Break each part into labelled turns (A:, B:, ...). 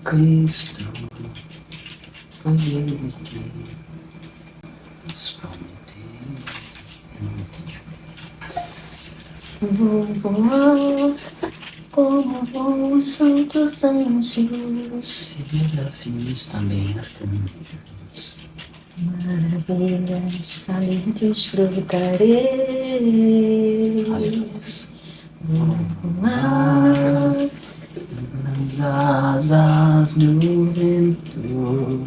A: Cristo foi Ele que nos prometeu.
B: Vou voar como voam os santos anjos,
A: Serafins também arcanjos.
B: maravilhas, talentos desfrutarei.
A: Aleluia.
B: Vou voar
A: Nas asas do vento,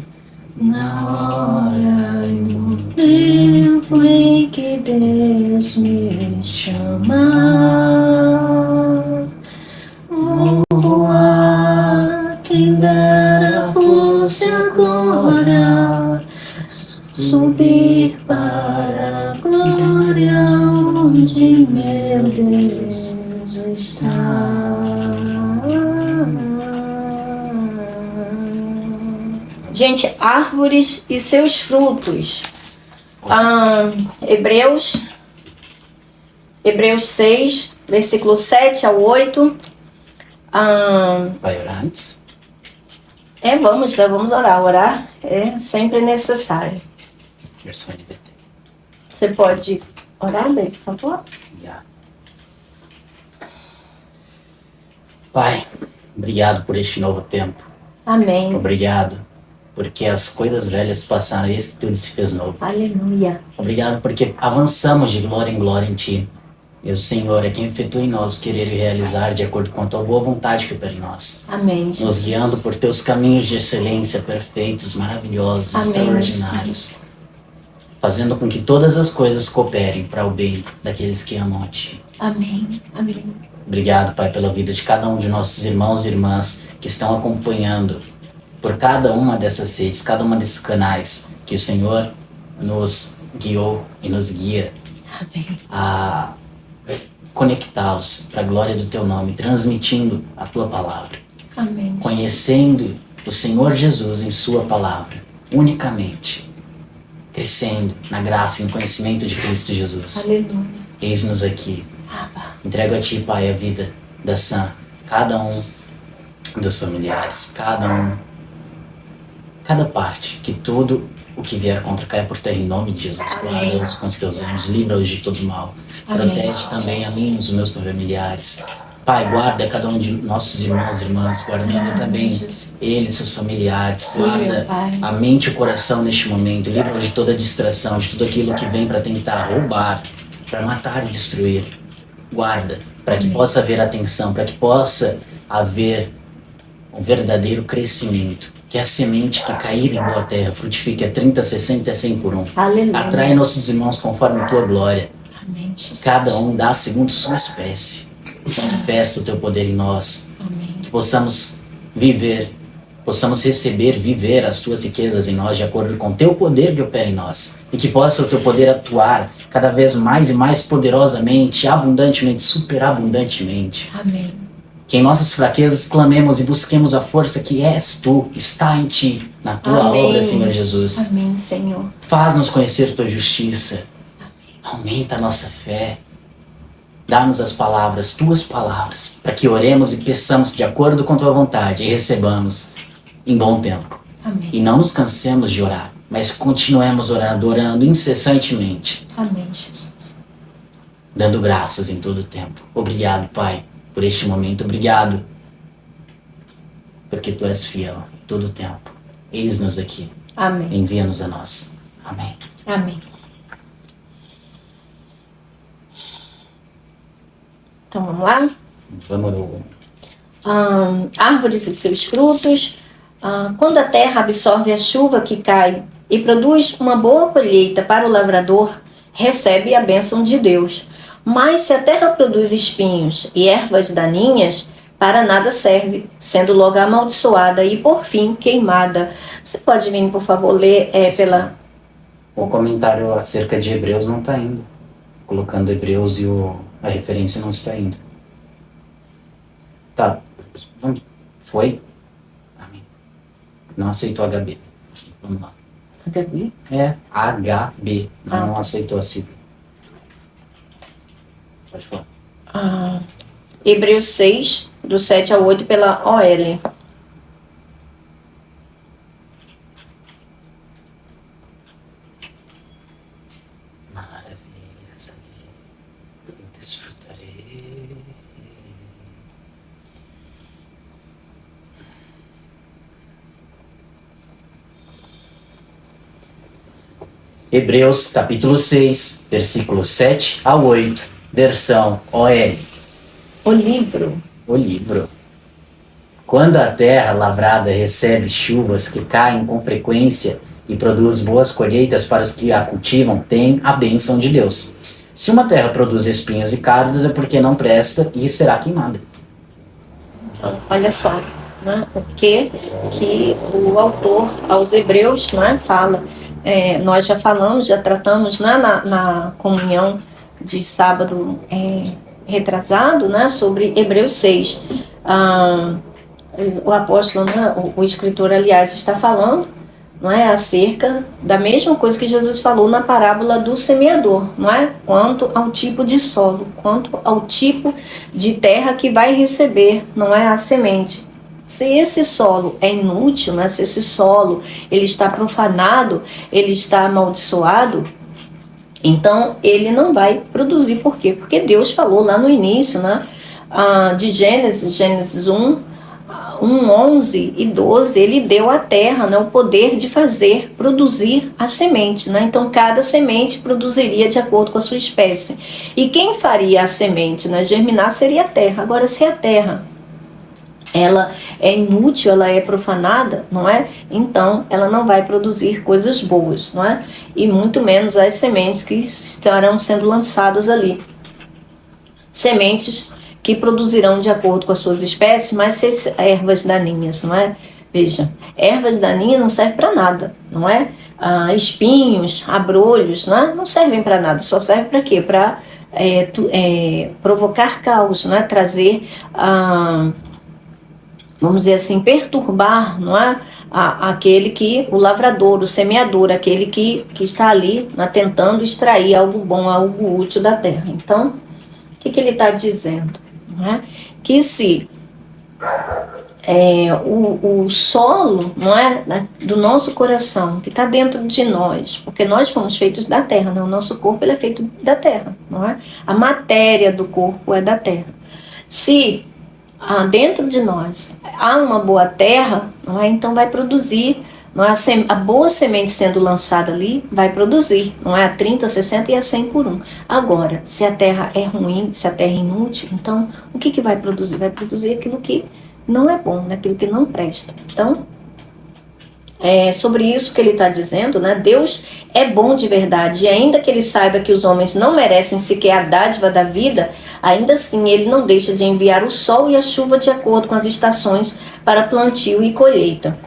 A: na hora e no
B: tempo em que Deus me chamar. Vou voar, quem dera fosse agora subir para a glória onde meu Deus está. Gente, árvores e seus frutos. Hebreus 6, versículo 7 ao 8.
A: Vai orar antes?
B: Vamos orar. Orar é sempre necessário.
A: Versão NVT.
B: Você pode orar, Bey, por favor?
A: Já. Pai, obrigado por este novo tempo.
B: Amém.
A: Obrigado porque as coisas velhas passaram e eis que tudo se fez novo.
B: Aleluia.
A: Obrigado porque avançamos de glória em glória em Ti. E o Senhor é quem efetua em nós o querer e realizar de acordo com a Tua boa vontade que opera em nós.
B: Amém, Jesus.
A: Nos guiando por Teus caminhos de excelência, perfeitos, maravilhosos,
B: Amém,
A: extraordinários. Fazendo com que todas as coisas cooperem para o bem daqueles que amam a Ti.
B: Amém. Amém.
A: Obrigado, Pai, pela vida de cada um de nossos irmãos e irmãs que estão acompanhando por cada uma dessas redes, cada uma desses canais que o Senhor nos guiou e nos guia
B: Amém.
A: a conectá-los para a glória do Teu nome, transmitindo a Tua palavra,
B: Amém.
A: conhecendo o Senhor Jesus em Sua palavra, unicamente, crescendo na graça e no conhecimento de Cristo Jesus.
B: Aleluia.
A: Eis-nos aqui.
B: Abba.
A: Entrego a Ti, Pai, a vida da Sam, cada um dos familiares, cada parte, que tudo o que vier contra caia por terra em nome de Jesus. Guarda-os com os Teus anjos, livra-os de todo mal.
B: Amém.
A: Protege também a mim e os meus familiares. Pai, guarda cada um de nossos irmãos e irmãs, guardando também eles, seus familiares. Guarda a mente e o coração neste momento, livra-os de toda distração, de tudo aquilo que vem para tentar roubar, para matar e destruir. Guarda, para que possa haver atenção, para que possa haver um verdadeiro crescimento. Que a semente que cair em boa terra frutifique a 30, 60 e 100 por um.
B: Aleluia.
A: Atrai nossos irmãos conforme a Tua glória.
B: Amém, Jesus.
A: Cada um dá segundo sua espécie. Manifesta o Teu poder em nós.
B: Amém.
A: Que possamos viver as Tuas riquezas em nós de acordo com o Teu poder que opera em nós. E que possa o Teu poder atuar cada vez mais e mais poderosamente, abundantemente, superabundantemente.
B: Amém.
A: Que em nossas fraquezas clamemos e busquemos a força que és Tu, está em Ti, na Tua
B: Amém.
A: obra, Senhor Jesus.
B: Amém, Senhor.
A: Faz-nos conhecer Tua justiça. Aumenta a nossa fé. Dá-nos as palavras, Tuas palavras, para que oremos e peçamos de acordo com Tua vontade e recebamos em bom tempo.
B: Amém.
A: E não nos cansemos de orar, mas continuemos orando incessantemente,
B: Amém, Jesus.
A: dando graças em todo o tempo. Obrigado, Pai, por este momento. Obrigado, porque Tu és fiel em todo o tempo. Eis-nos aqui.
B: Amém.
A: Envia-nos a nós. Amém.
B: Amém. Então vamos lá?
A: Vamos.
B: Árvores e seus frutos. Quando a terra absorve a chuva que cai e produz uma boa colheita para o lavrador, recebe a bênção de Deus. Mas se a terra produz espinhos e ervas daninhas, para nada serve, sendo logo amaldiçoada e, por fim, queimada. Você pode vir, por favor, ler
A: O comentário acerca de Hebreus não está indo. Colocando Hebreus e a referência não está indo. Tá. Foi? Amém. Não aceitou HB. Vamos lá.
B: HB?
A: É, HB. Não aceitou a sigla. Pode falar.
B: Hebreus 6, do 7 ao 8, pela OL.
A: Hebreus capítulo 6, versículos 7 ao 8, versão OL.
B: O livro.
A: O livro. Quando a terra lavrada recebe chuvas que caem com frequência e produz boas colheitas para os que a cultivam, tem a bênção de Deus. Se uma terra produz espinhos e cardos, é porque não presta e será queimada.
B: Então, olha só, né, o que o autor aos Hebreus, né, fala. Nós já falamos, já tratamos, né, na comunhão de sábado retrasado, né, sobre Hebreus 6. O apóstolo, né, o escritor, aliás, está falando, não é, acerca da mesma coisa que Jesus falou na parábola do semeador, não é? Quanto ao tipo de solo, quanto ao tipo de terra que vai receber, não é, a semente. Se esse solo é inútil, né, se esse solo ele está profanado, ele está amaldiçoado, então ele não vai produzir. Por quê? Porque Deus falou lá no início, né, de Gênesis 1, 11 e 12, ele deu à terra, né, o poder de produzir a semente, né? Então cada semente produziria de acordo com a sua espécie. E quem faria a semente, né, germinar seria a terra. Agora, se a terra ela é inútil, ela é profanada, não é? Então ela não vai produzir coisas boas, não é? E muito menos as sementes que estarão sendo lançadas ali. Sementes que produzirão de acordo com as suas espécies, mas se ervas daninhas, não é? Veja, ervas daninhas não servem para nada, não é? Espinhos, abrolhos, não é? Não servem para nada, só servem para quê? Para provocar caos, não é? Trazer, vamos dizer assim, perturbar, não é? Aquele que, o lavrador, o semeador, aquele que está ali, né, tentando extrair algo bom, algo útil da terra. Então, o que ele está dizendo? Né? Que se o solo, não é, do nosso coração, que está dentro de nós, porque nós fomos feitos da terra, né? O nosso corpo ele é feito da terra, não é? A matéria do corpo é da terra. Se dentro de nós há uma boa terra, não é? Então vai produzir, não é? A boa semente sendo lançada ali vai produzir, não é? A 30, 60 e a 100 por 1. Agora, se a terra é ruim, se a terra é inútil, então o que vai produzir? Vai produzir aquilo que não é bom, né? Aquilo que não presta. Então, é sobre isso que ele está dizendo, né? Deus é bom de verdade, e ainda que ele saiba que os homens não merecem sequer a dádiva da vida, ainda assim ele não deixa de enviar o sol e a chuva de acordo com as estações para plantio e colheita.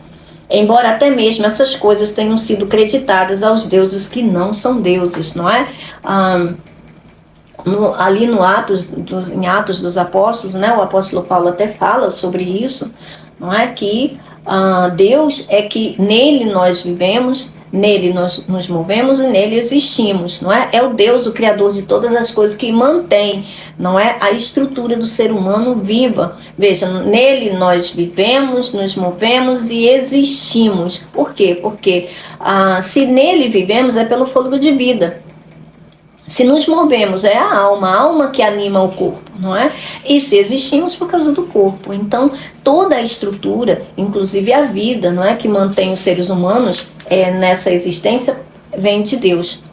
B: Embora até mesmo essas coisas tenham sido creditadas aos deuses que não são deuses, não é? Ali em Atos dos Apóstolos, né, o apóstolo Paulo até fala sobre isso, não é? Que Deus é que nele nós vivemos, nele nós nos movemos e nele existimos, não é? É o Deus, o Criador de todas as coisas, que mantém, não é, a estrutura do ser humano viva. Veja, nele nós vivemos, nos movemos e existimos. Por quê? Porque se nele vivemos é pelo fôlego de vida. Se nos movemos é a alma que anima o corpo, não é? E se existimos por causa do corpo. Então, toda a estrutura, inclusive a vida, não é, que mantém os seres humanos nessa existência, vem de Deus.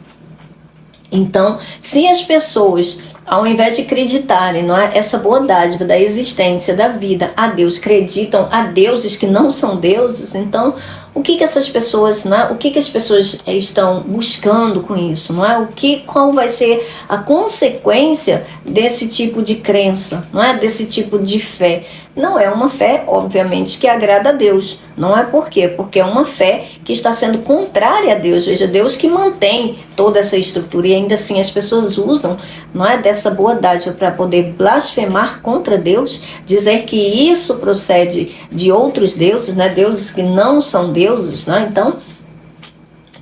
B: Então, se as pessoas, ao invés de acreditarem, não é, essa boa dádiva da existência, da vida a Deus, acreditam a deuses que não são deuses, então o que essas pessoas, não é, o que as pessoas estão buscando com isso, não é? Qual vai ser a consequência desse tipo de crença, não é? Desse tipo de fé? Não é uma fé, obviamente, que agrada a Deus. Não é por quê? Porque é uma fé que está sendo contrária a Deus. Veja, Deus que mantém toda essa estrutura, e ainda assim as pessoas usam, não é, dessa boa dádiva para poder blasfemar contra Deus, dizer que isso procede de outros deuses, né, deuses que não são deuses, né? Então,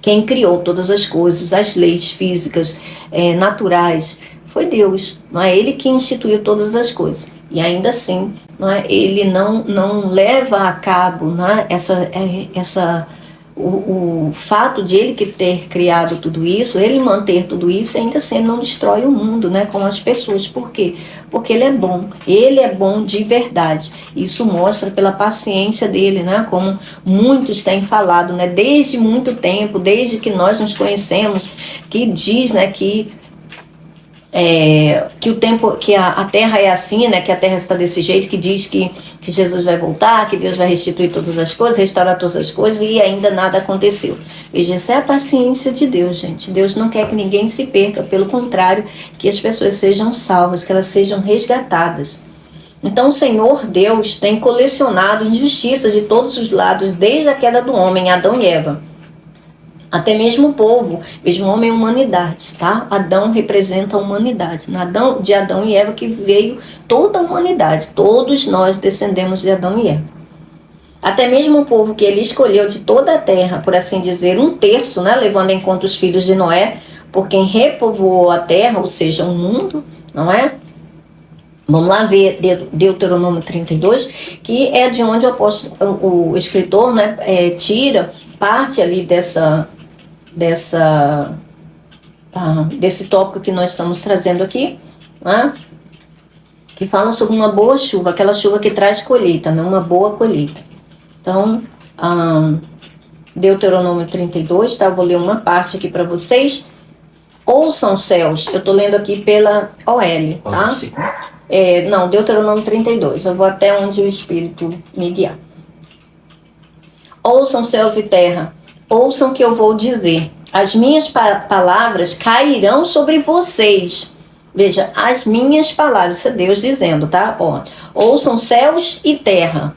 B: quem criou todas as coisas, as leis físicas, naturais, Foi Deus, não é? Ele que instituiu todas as coisas. E ainda assim, não é? Ele não leva a cabo, não é? O fato de ele que ter criado tudo isso, ele manter tudo isso, ainda assim ele não destrói o mundo, né, com as pessoas. Por quê? Porque ele é bom de verdade. Isso mostra pela paciência dele, né, como muitos têm falado, né, desde muito tempo, desde que nós nos conhecemos, que diz, né, que o tempo, que a Terra é assim, né, que a Terra está desse jeito, que diz que Jesus vai voltar, que Deus vai restituir todas as coisas, restaurar todas as coisas, e ainda nada aconteceu. Veja, essa é a paciência de Deus, gente. Deus não quer que ninguém se perca, pelo contrário, que as pessoas sejam salvas, que elas sejam resgatadas. Então o Senhor Deus tem colecionado injustiças de todos os lados, desde a queda do homem, Adão e Eva. Até mesmo o povo, mesmo homem e humanidade, tá? Adão representa a humanidade. De Adão e Eva que veio toda a humanidade. Todos nós descendemos de Adão e Eva. Até mesmo o povo que ele escolheu de toda a terra, por assim dizer, 1/3, né? Levando em conta os filhos de Noé, por quem repovoou a terra, ou seja, o mundo, não é? Vamos lá ver Deuteronômio 32, que é de onde o escritor, né, tira parte ali desse tópico que nós estamos trazendo aqui, né? Que fala sobre uma boa chuva, aquela chuva que traz colheita, né? Uma boa colheita. Então, Deuteronômio 32, tá? Eu vou ler uma parte aqui para vocês. Ouçam céus, eu estou lendo aqui pela OL, tá? Não, Deuteronômio 32, eu vou até onde o Espírito me guiar. Ouçam céus e terra, ouçam o que eu vou dizer. As minhas palavras cairão sobre vocês. Veja, as minhas palavras, isso é Deus dizendo, tá? Ouçam céus e terra.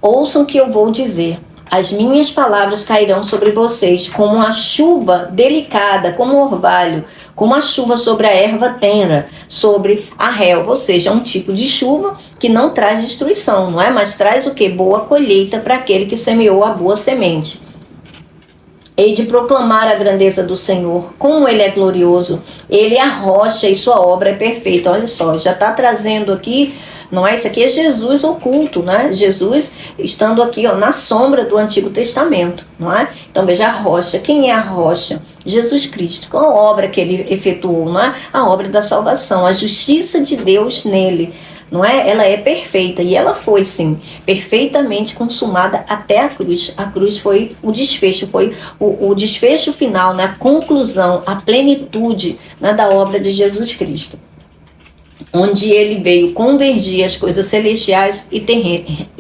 B: Ouçam o que eu vou dizer. As minhas palavras cairão sobre vocês como a chuva delicada, como o orvalho, como a chuva sobre a erva tenra, sobre a relva. Ou seja, um tipo de chuva que não traz destruição, não é? Mas traz o quê? Boa colheita para aquele que semeou a boa semente. Hei de proclamar a grandeza do Senhor, como Ele é glorioso, Ele é a rocha e sua obra é perfeita. Olha só, já está trazendo aqui, não é? Isso aqui é Jesus oculto, né? Jesus estando aqui, na sombra do Antigo Testamento, não é? Então veja a rocha. Quem é a rocha? Jesus Cristo. Qual a obra que Ele efetuou, não é? A obra da salvação, a justiça de Deus nele. Não é? Ela é perfeita, e ela foi sim, perfeitamente consumada até a cruz. A cruz foi o desfecho, foi o desfecho final, né? A conclusão, a plenitude, né, da obra de Jesus Cristo. Onde ele veio convergir as coisas celestiais e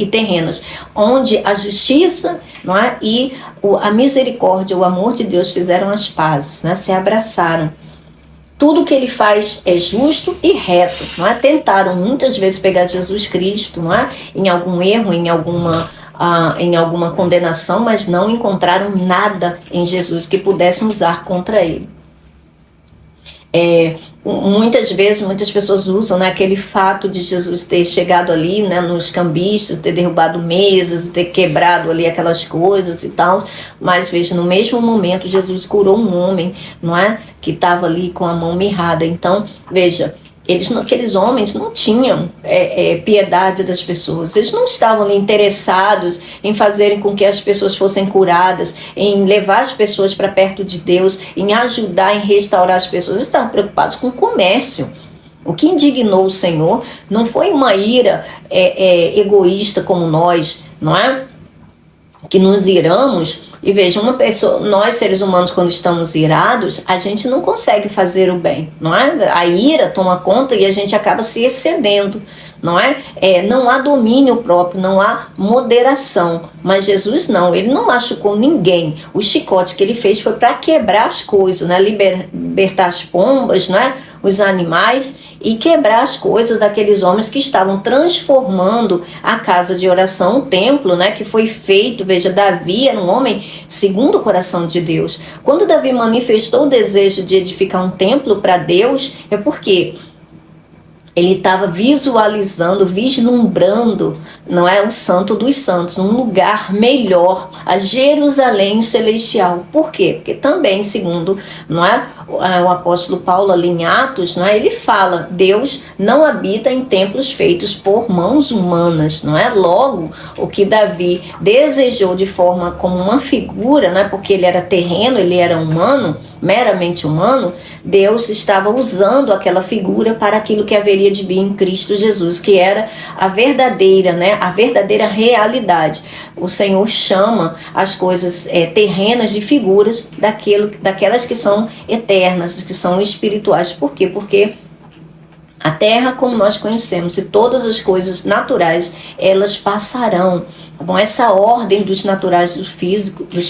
B: terrenas, onde a justiça, não é, e a misericórdia, o amor de Deus fizeram as pazes, né, se abraçaram. Tudo que ele faz é justo e reto, não é? Tentaram muitas vezes pegar Jesus Cristo, não é? Em algum erro, em alguma condenação, mas não encontraram nada em Jesus que pudessem usar contra ele. Muitas vezes, muitas pessoas usam, né, aquele fato de Jesus ter chegado ali, né, nos cambistas, ter derrubado mesas, ter quebrado ali aquelas coisas e tal, mas veja, no mesmo momento Jesus curou um homem, não é, que estava ali com a mão mirrada. Então veja, aqueles homens não tinham piedade das pessoas, eles não estavam ali interessados em fazerem com que as pessoas fossem curadas, em levar as pessoas para perto de Deus, em ajudar, em restaurar as pessoas. Eles estavam preocupados com o comércio. O que indignou o Senhor não foi uma ira egoísta como nós, não é? Que nos iramos. E veja, uma pessoa, nós seres humanos, quando estamos irados, a gente não consegue fazer o bem, não é? A ira toma conta e a gente acaba se excedendo, não é? Não há domínio próprio, não há moderação. Mas Jesus não, ele não machucou ninguém. O chicote que ele fez foi para quebrar as coisas, né? Libertar as pombas, não é? Os animais, e quebrar as coisas daqueles homens que estavam transformando a casa de oração, o templo, né, que foi feito. Veja, Davi era um homem segundo o coração de Deus. Quando Davi manifestou o desejo de edificar um templo para Deus, é porque ele estava visualizando, vislumbrando, não é, o Santo dos Santos, um lugar melhor, a Jerusalém celestial. Por quê? Porque também, segundo, não é, o apóstolo Paulo ali em Atos, não é? Ele fala, Deus não habita em templos feitos por mãos humanas, não é? Logo, o que Davi desejou de forma como uma figura, não é? Porque ele era terreno, ele era humano, meramente humano, Deus estava usando aquela figura para aquilo que haveria de vir em Cristo Jesus, que era a verdadeira, né? A verdadeira realidade. O Senhor chama as coisas terrenas de figuras daquelas que são eternas, que são espirituais. Por quê? Porque a terra, como nós conhecemos, e todas as coisas naturais, elas passarão. Bom, essa ordem dos naturais dos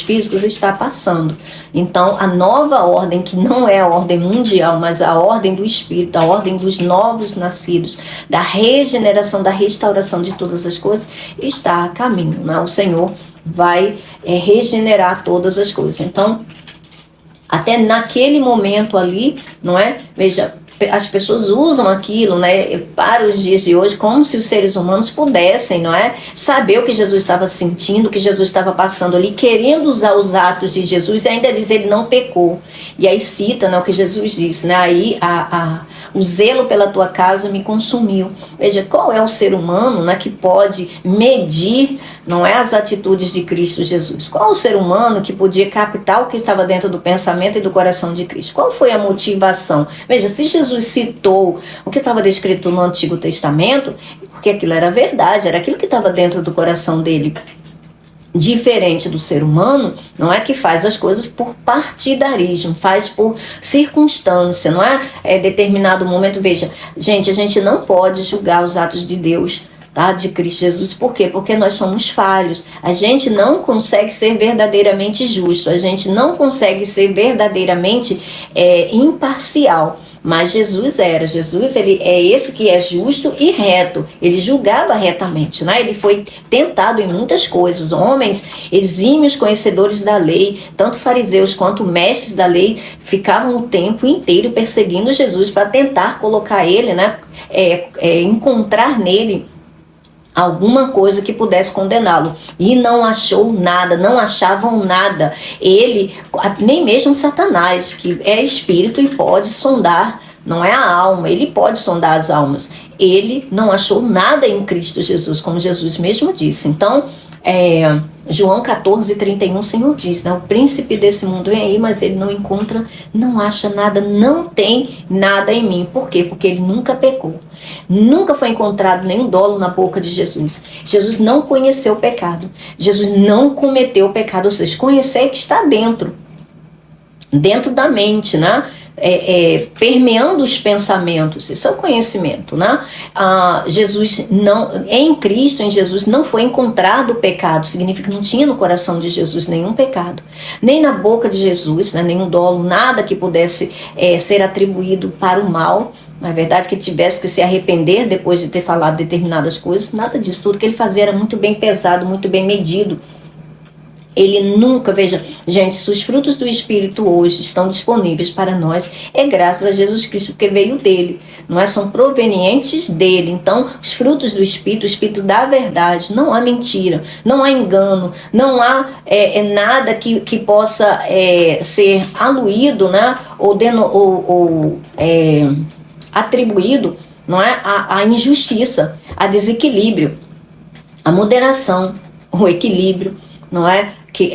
B: físicos está passando. Então, a nova ordem, que não é a ordem mundial, mas a ordem do Espírito, a ordem dos novos nascidos, da regeneração, da restauração de todas as coisas, está a caminho, né? O Senhor vai regenerar todas as coisas. Então, até naquele momento ali, não é? Veja, as pessoas usam aquilo, né, para os dias de hoje, como se os seres humanos pudessem, não é, saber o que Jesus estava sentindo, o que Jesus estava passando ali, querendo usar os atos de Jesus, e ainda diz ele não pecou. E aí cita, né, o que Jesus disse, né, aí o zelo pela tua casa me consumiu. Veja, qual é o ser humano, né, que pode medir, não é, as atitudes de Cristo Jesus? Qual o ser humano que podia captar o que estava dentro do pensamento e do coração de Cristo? Qual foi a motivação? Veja, se Jesus citou o que estava descrito no Antigo Testamento, porque aquilo era verdade, era aquilo que estava dentro do coração dele. Diferente do ser humano, não é, que faz as coisas por partidarismo, faz por circunstância, não é? Determinado momento. Veja, gente, a gente não pode julgar os atos de Deus, tá, de Cristo Jesus. Por quê? Porque nós somos falhos. A gente não consegue ser verdadeiramente justo, a gente não consegue ser verdadeiramente imparcial. Mas Jesus era. Jesus, ele é esse que é justo e reto. Ele julgava retamente, né? Ele foi tentado em muitas coisas. Homens exímios conhecedores da lei, tanto fariseus quanto mestres da lei, ficavam o tempo inteiro perseguindo Jesus para tentar colocar ele, né? Encontrar nele alguma coisa que pudesse condená-lo, e não achou nada, não achavam nada. Ele, nem mesmo Satanás, que é espírito e pode sondar, não é a alma, ele pode sondar as almas, ele não achou nada em Cristo Jesus, como Jesus mesmo disse. Então, João 14:31, o Senhor diz, né, o príncipe desse mundo vem aí, mas ele não encontra, não acha nada, não tem nada em mim. Por quê? Porque ele nunca pecou. Nunca foi encontrado nenhum dolo na boca de Jesus. Jesus não conheceu o pecado. Jesus não cometeu o pecado. Ou seja, conhecer que está dentro da mente, né? Permeando os pensamentos. Isso é o conhecimento, né? Jesus não, em Cristo, em Jesus, não foi encontrado o pecado. Significa que não tinha no coração de Jesus nenhum pecado, nem na boca de Jesus, né? Nenhum dolo, nada que pudesse ser atribuído para o mal. Na verdade, que tivesse que se arrepender depois de ter falado determinadas coisas, nada disso. Tudo que ele fazia era muito bem pesado, muito bem medido. Ele nunca, veja, gente, se os frutos do Espírito hoje estão disponíveis para nós, é graças a Jesus Cristo, porque veio dele, não é? São provenientes dele. Então, os frutos do Espírito, o Espírito da verdade, não há mentira, não há engano, não há nada que possa ser aluído, né? Ou atribuído, não é? A injustiça, a desequilíbrio, a moderação, o equilíbrio, não é? Que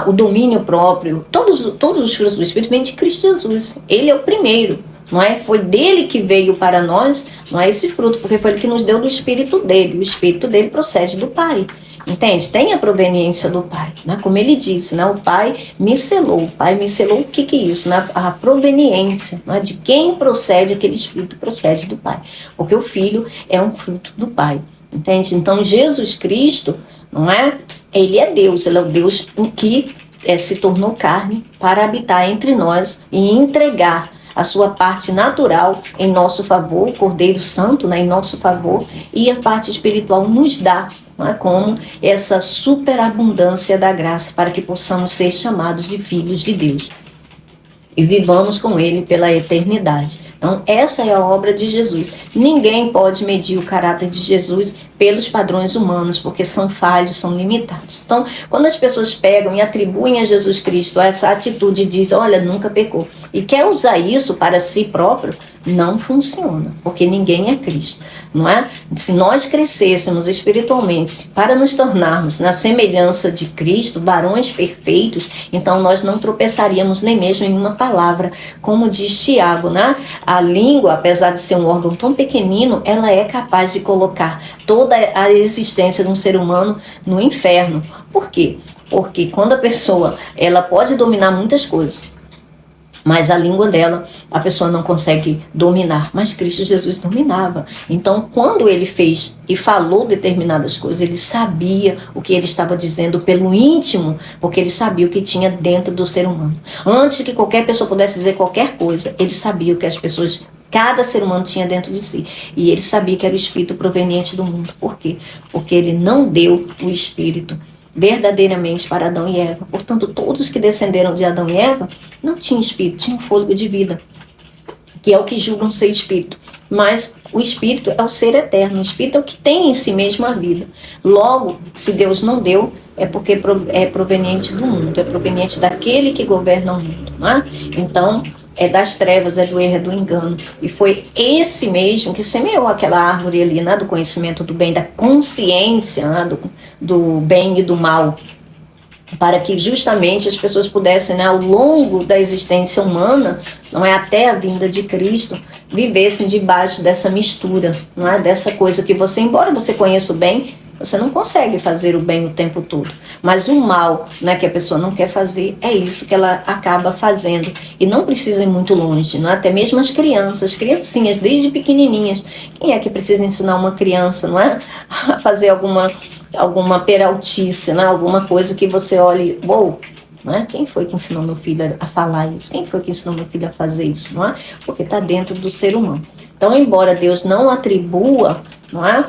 B: o domínio próprio, todos os frutos do Espírito vêm de Cristo Jesus. Ele é o primeiro, não é? Foi dele que veio para nós, não é, esse fruto, porque foi ele que nos deu do Espírito dele. O Espírito dele procede do Pai, entende? Tem a proveniência do Pai, né? Como ele disse, né? O Pai me selou. O Pai me selou, o que é isso? Né? A proveniência, né? De quem procede aquele Espírito, procede do Pai, porque o Filho é um fruto do Pai, entende? Então Jesus Cristo, não é? Ele é Deus, ele é o Deus que se tornou carne para habitar entre nós e entregar a sua parte natural em nosso favor, o Cordeiro Santo, né, em nosso favor, e a parte espiritual nos dá, não é, como essa superabundância da graça para que possamos ser chamados de filhos de Deus e vivamos com ele pela eternidade. Então, essa é a obra de Jesus. Ninguém pode medir o caráter de Jesus pelos padrões humanos, porque são falhos, são limitados. Então, quando as pessoas pegam e atribuem a Jesus Cristo essa atitude e dizem, olha, nunca pecou, e quer usar isso para si próprio, não funciona, porque ninguém é Cristo, não é? Se nós crescêssemos espiritualmente para nos tornarmos na semelhança de Cristo, varões perfeitos, então nós não tropeçaríamos nem mesmo em uma palavra, como diz Tiago, né? A língua, apesar de ser um órgão tão pequenino, ela é capaz de colocar toda a existência de um ser humano no inferno. Por quê? Porque quando a pessoa, ela pode dominar muitas coisas, mas a língua dela, a pessoa não consegue dominar. Mas Cristo Jesus dominava. Então, quando ele fez e falou determinadas coisas, ele sabia o que ele estava dizendo pelo íntimo, porque ele sabia o que tinha dentro do ser humano. Antes que qualquer pessoa pudesse dizer qualquer coisa, ele sabia o que as pessoas, cada ser humano tinha dentro de si. E ele sabia que era o espírito proveniente do mundo. Por quê? Porque ele não deu o espírito verdadeiramente para Adão e Eva. Portanto, todos que descenderam de Adão e Eva não tinham espírito, tinham fôlego de vida, que é o que julgam ser espírito. Mas o espírito é o ser eterno, o espírito é o que tem em si mesmo a vida. Logo, se Deus não deu, é porque é proveniente do mundo, é proveniente daquele que governa o mundo, não é? Então, é das trevas, é do erro, é do engano. E foi esse mesmo que semeou aquela árvore ali, né, do conhecimento do bem, da consciência, né, do bem e do mal, para que justamente as pessoas pudessem, né, ao longo da existência humana, não é, até a vinda de Cristo, vivessem debaixo dessa mistura, não é, dessa coisa que você, embora você conheça o bem, você não consegue fazer o bem o tempo todo. Mas o mal, né, que a pessoa não quer fazer, é isso que ela acaba fazendo. E não precisa ir muito longe, não é? Até mesmo as crianças, criancinhas, desde pequenininhas. Quem é que precisa ensinar uma criança, não é, a fazer alguma peraltice, né? Alguma coisa que você olhe, uou, não é? Quem foi que ensinou meu filho a falar isso? Quem foi que ensinou meu filho a fazer isso? Não é? Porque está dentro do ser humano. Então, embora Deus não atribua, não é,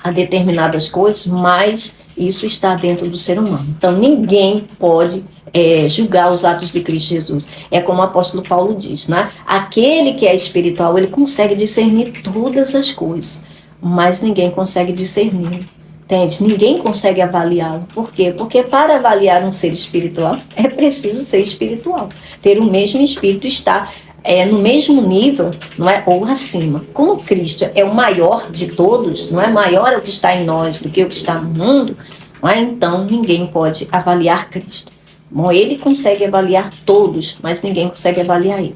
B: a determinadas coisas, mas isso está dentro do ser humano. Então, ninguém pode julgar os atos de Cristo Jesus. É como o apóstolo Paulo diz, né? Aquele que é espiritual, ele consegue discernir todas as coisas, mas ninguém consegue discernir. Entende? Ninguém consegue avaliá-lo. Por quê? Porque para avaliar um ser espiritual, é preciso ser espiritual. Ter o mesmo espírito, estar no mesmo nível, não é? Ou acima. Como Cristo é o maior de todos, não é? Maior é o que está em nós do que o que está no mundo, não é? Então ninguém pode avaliar Cristo. Bom, ele consegue avaliar todos, mas ninguém consegue avaliar ele.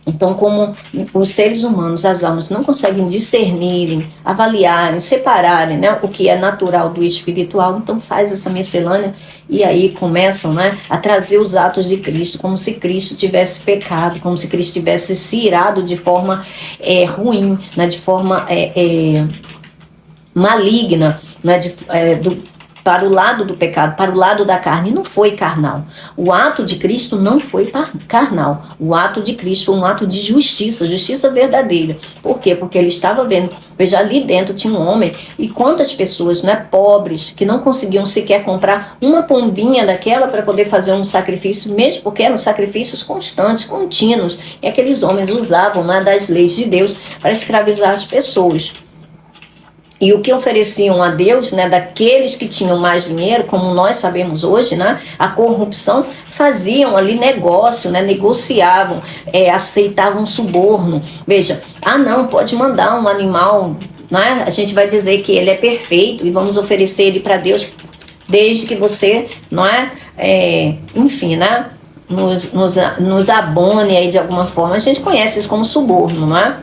B: Então, como os seres humanos, as almas, não conseguem discernirem, avaliarem, separarem, né, o que é natural do espiritual, então faz essa miscelânea e aí começam, né, a trazer os atos de Cristo, como se Cristo tivesse pecado, como se Cristo tivesse se irado de forma ruim, né, de forma maligna, né, para o lado do pecado, para o lado da carne. Não foi carnal. O ato de Cristo não foi carnal. O ato de Cristo foi um ato de justiça, justiça verdadeira. Por quê? Porque ele estava vendo, veja, ali dentro tinha um homem, e quantas pessoas, né, pobres, que não conseguiam sequer comprar uma pombinha daquela para poder fazer um sacrifício, mesmo porque eram sacrifícios constantes, contínuos, e aqueles homens usavam, né, das leis de Deus para escravizar as pessoas. E o que ofereciam a Deus, né, daqueles que tinham mais dinheiro, como nós sabemos hoje, né, a corrupção, faziam ali negócio, né, negociavam, aceitavam suborno. Veja, não, pode mandar um animal, né, a gente vai dizer que ele é perfeito e vamos oferecer ele para Deus, desde que você, não enfim, né, nos abone aí de alguma forma. A gente conhece isso como suborno, não é?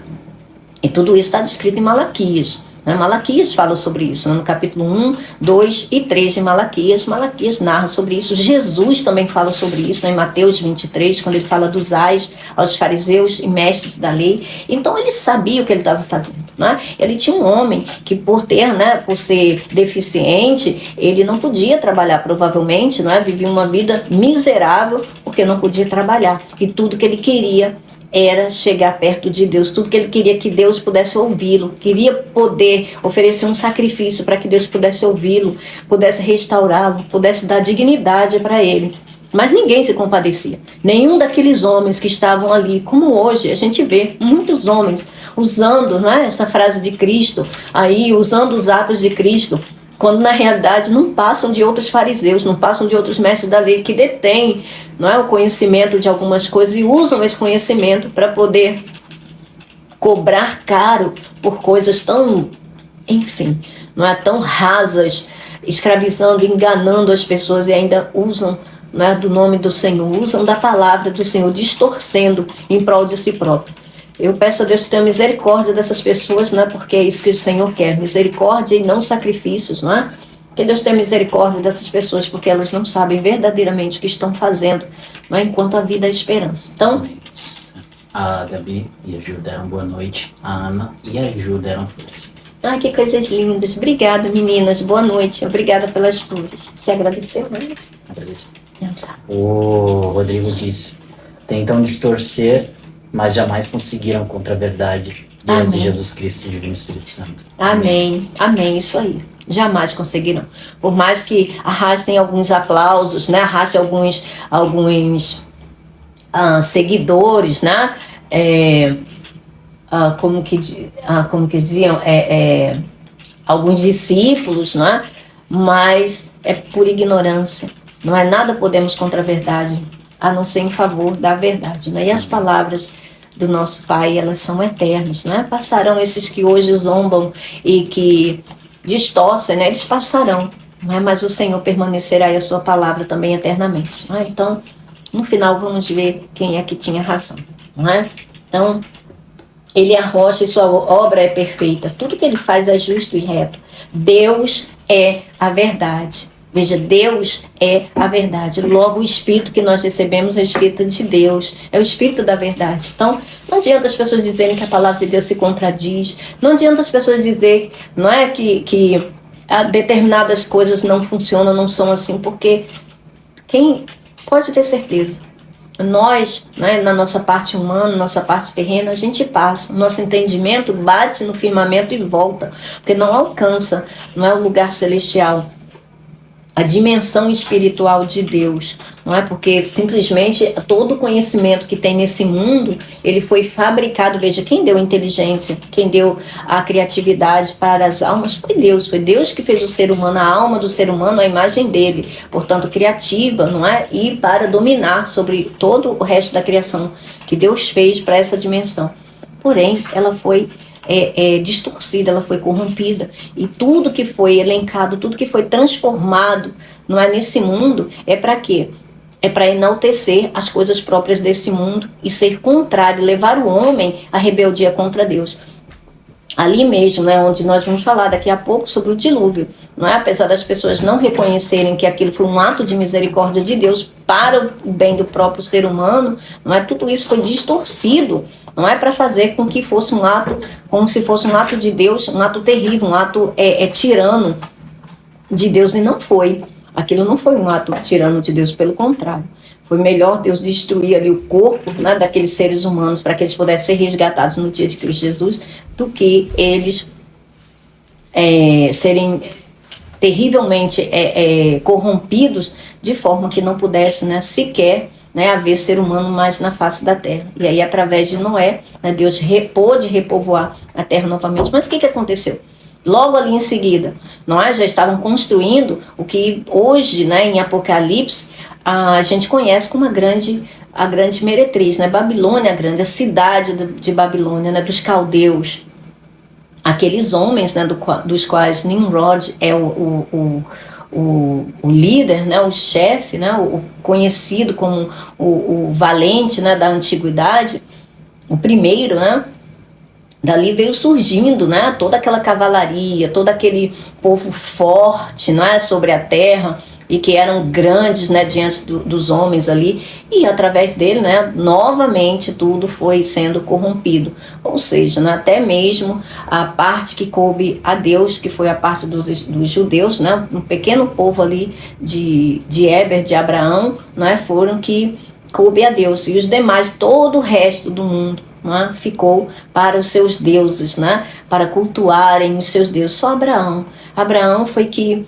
B: E tudo isso está descrito em Malaquias. Malaquias fala sobre isso, no capítulo 1, 2 e 3 de Malaquias. Malaquias narra sobre isso. Jesus também fala sobre isso, em Mateus 23, quando ele fala dos ais aos fariseus e mestres da lei. Então ele sabia o que ele estava fazendo, né? Ele tinha um homem que por ser deficiente, ele não podia trabalhar, provavelmente, não é? Vivia uma vida miserável porque não podia trabalhar, e tudo que ele queria era chegar perto de Deus. Tudo que ele queria que Deus pudesse ouvi-lo, queria poder oferecer um sacrifício para que Deus pudesse ouvi-lo, pudesse restaurá-lo, pudesse dar dignidade para ele. Mas ninguém se compadecia. Nenhum daqueles homens que estavam ali, como hoje a gente vê muitos homens usando, não é, essa frase de Cristo, aí usando os atos de Cristo, quando na realidade não passam de outros fariseus, não passam de outros mestres da lei que detêm, não é, o conhecimento de algumas coisas e usam esse conhecimento para poder cobrar caro por coisas tão, enfim, não é, tão rasas, escravizando, enganando as pessoas e ainda usam, não é, do nome do Senhor, usam da palavra do Senhor, distorcendo em prol de si próprio. Eu peço a Deus que tenha misericórdia dessas pessoas, não é, porque é isso que o Senhor quer, misericórdia e não sacrifícios, não é? Que Deus tenha misericórdia dessas pessoas, porque elas não sabem verdadeiramente o que estão fazendo, não é, enquanto a vida é esperança. Então,
A: a Gabi e a Ju deram boa noite, a Ana e a Ju deram flores.
B: Ai, que coisas lindas. Obrigada, meninas. Boa noite. Obrigada pelas flores. Você agradeceu, né?
A: Agradeço.
B: Tá.
A: O Rodrigo disse: tentam distorcer, mas jamais conseguiram contra a verdade. Deus
B: Amém.
A: e Jesus Cristo e Divino Espírito Santo.
B: Amém. Amém. Isso aí. Jamais conseguirão. Por mais que arrastem alguns aplausos, né? Arrastem alguns seguidores, né? Como que diziam, alguns discípulos, né? Mas é por ignorância. Não é nada podemos contra a verdade, a não ser em favor da verdade. Né? E as palavras do nosso Pai, elas são eternas. Né? Passarão esses que hoje zombam e que distorcem, né? Eles passarão. Não é? Mas o Senhor permanecerá e a sua palavra também eternamente. Né? Então, no final, vamos ver quem é que tinha razão. Não é? Então, Ele é a rocha e sua obra é perfeita. Tudo que ele faz é justo e reto. Deus é a verdade. Veja, Deus é a verdade. Logo, o Espírito que nós recebemos é o Espírito de Deus. É o Espírito da verdade. Então, não adianta as pessoas dizerem que a palavra de Deus se contradiz. Não adianta as pessoas dizerem, não é, que determinadas coisas não funcionam, não são assim, porque quem pode ter certeza. Nós, né, na nossa parte humana, nossa parte terrena, a gente passa. Nosso entendimento bate no firmamento e volta, porque não alcança, não é o lugar celestial, a dimensão espiritual de Deus. Não é porque simplesmente todo o conhecimento que tem nesse mundo, ele foi fabricado. Veja, quem deu a inteligência, quem deu a criatividade para as almas foi Deus que fez o ser humano, a alma do ser humano, a imagem dele, portanto criativa, não é? E para dominar sobre todo o resto da criação que Deus fez para essa dimensão. Porém, ela foi distorcida, ela foi corrompida, e tudo que foi elencado, tudo que foi transformado, não é, nesse mundo, é para quê? É para enaltecer as coisas próprias desse mundo e ser contrário, levar o homem à rebeldia contra Deus. Ali mesmo, né, onde nós vamos falar daqui a pouco sobre o dilúvio, não é? Apesar das pessoas não reconhecerem que aquilo foi um ato de misericórdia de Deus para o bem do próprio ser humano, não é? Tudo isso foi distorcido, não é, para fazer com que fosse um ato, como se fosse um ato de Deus, um ato terrível, um ato tirano de Deus, e não foi. Aquilo não foi um ato tirano de Deus, pelo contrário. Foi melhor Deus destruir ali o corpo, né, daqueles seres humanos para que eles pudessem ser resgatados no dia de Cristo Jesus, do que eles serem terrivelmente corrompidos de forma que não pudesse, né, sequer, né, haver ser humano mais na face da terra. E aí, através de Noé, né, Deus pôde repovoar a terra novamente. Mas o que aconteceu? Logo ali em seguida, nós já estavam construindo o que hoje, né, em Apocalipse, a gente conhece como a grande meretriz, né? Babilônia grande, a cidade de Babilônia, né, dos caldeus. Aqueles homens, né, dos quais Nimrod é o líder, né, o chefe, né, o conhecido como o valente, né, da antiguidade, o primeiro, né? Dali veio surgindo, né, toda aquela cavalaria, todo aquele povo forte, não é, sobre a terra, e que eram grandes, né, diante dos homens ali, e através dele, né, novamente tudo foi sendo corrompido. Ou seja, né, até mesmo a parte que coube a Deus, que foi a parte dos judeus, né, um pequeno povo ali de Éber, de Abraão, né, foram que coube a Deus, e os demais, todo o resto do mundo, né, ficou para os seus deuses, né, para cultuarem os seus deuses. Só Abraão foi que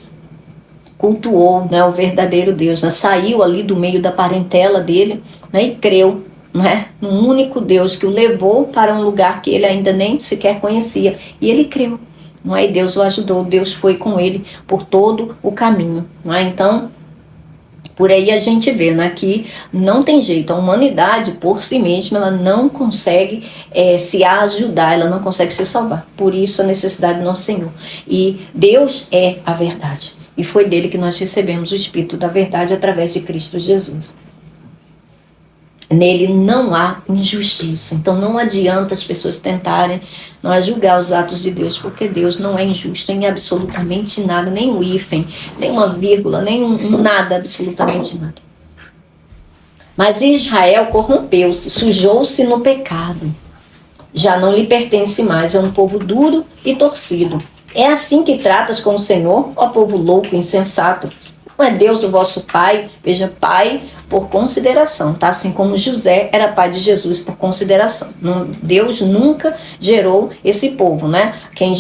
B: cultuou, né, o verdadeiro Deus, né, saiu ali do meio da parentela dele, né, e creu, né, num único Deus que o levou para um lugar que ele ainda nem sequer conhecia, e ele creu, não é? E Deus o ajudou, Deus foi com ele por todo o caminho, não é? Então, por aí a gente vê, né, que não tem jeito, a humanidade por si mesma ela não consegue se ajudar, ela não consegue se salvar. Por isso a necessidade do nosso Senhor. E Deus é a verdade. E foi dele que nós recebemos o Espírito da verdade através de Cristo Jesus. Nele não há injustiça. Então não adianta as pessoas tentarem julgar os atos de Deus, porque Deus não é injusto em absolutamente nada, nem um hífen, nem uma vírgula, nem nada, absolutamente nada. Mas Israel corrompeu-se, sujou-se no pecado. Já não lhe pertence mais, é um povo duro e torcido. É assim que tratas com o Senhor, ó povo louco e insensato? Não é Deus o vosso Pai? Veja, Pai por consideração, tá? Assim como José era pai de Jesus por consideração. Deus nunca gerou esse povo, né? Quem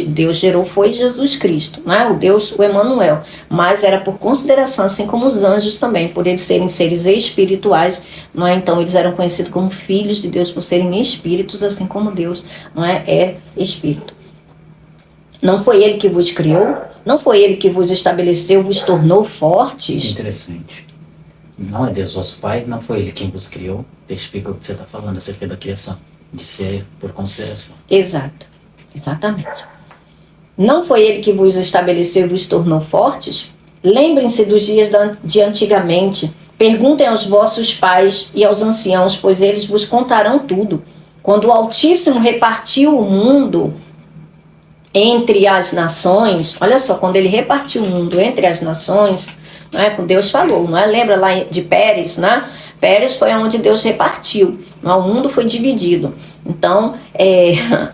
B: Deus gerou foi Jesus Cristo, né? O Deus, o Emanuel. Mas era por consideração, assim como os anjos também, por eles serem seres espirituais, não é? Então eles eram conhecidos como filhos de Deus por serem espíritos, assim como Deus, não é espírito. Não foi ele que vos criou? Não foi ele que vos estabeleceu, vos tornou fortes?
A: Interessante. Não é Deus vosso Pai, não foi ele quem vos criou. Testifica o que você está falando acerca da criação, de ser por consideração.
B: Exato, exatamente. Não foi ele que vos estabeleceu e vos tornou fortes? Lembrem-se dos dias de antigamente. Perguntem aos vossos pais e aos anciãos, pois eles vos contarão tudo. Quando o Altíssimo repartiu o mundo entre as nações, olha só, quando ele repartiu o mundo entre as nações, não é? Deus falou, não é? Lembra lá de Pérez, né? Pérez foi onde Deus repartiu, não é? O mundo foi dividido. Então,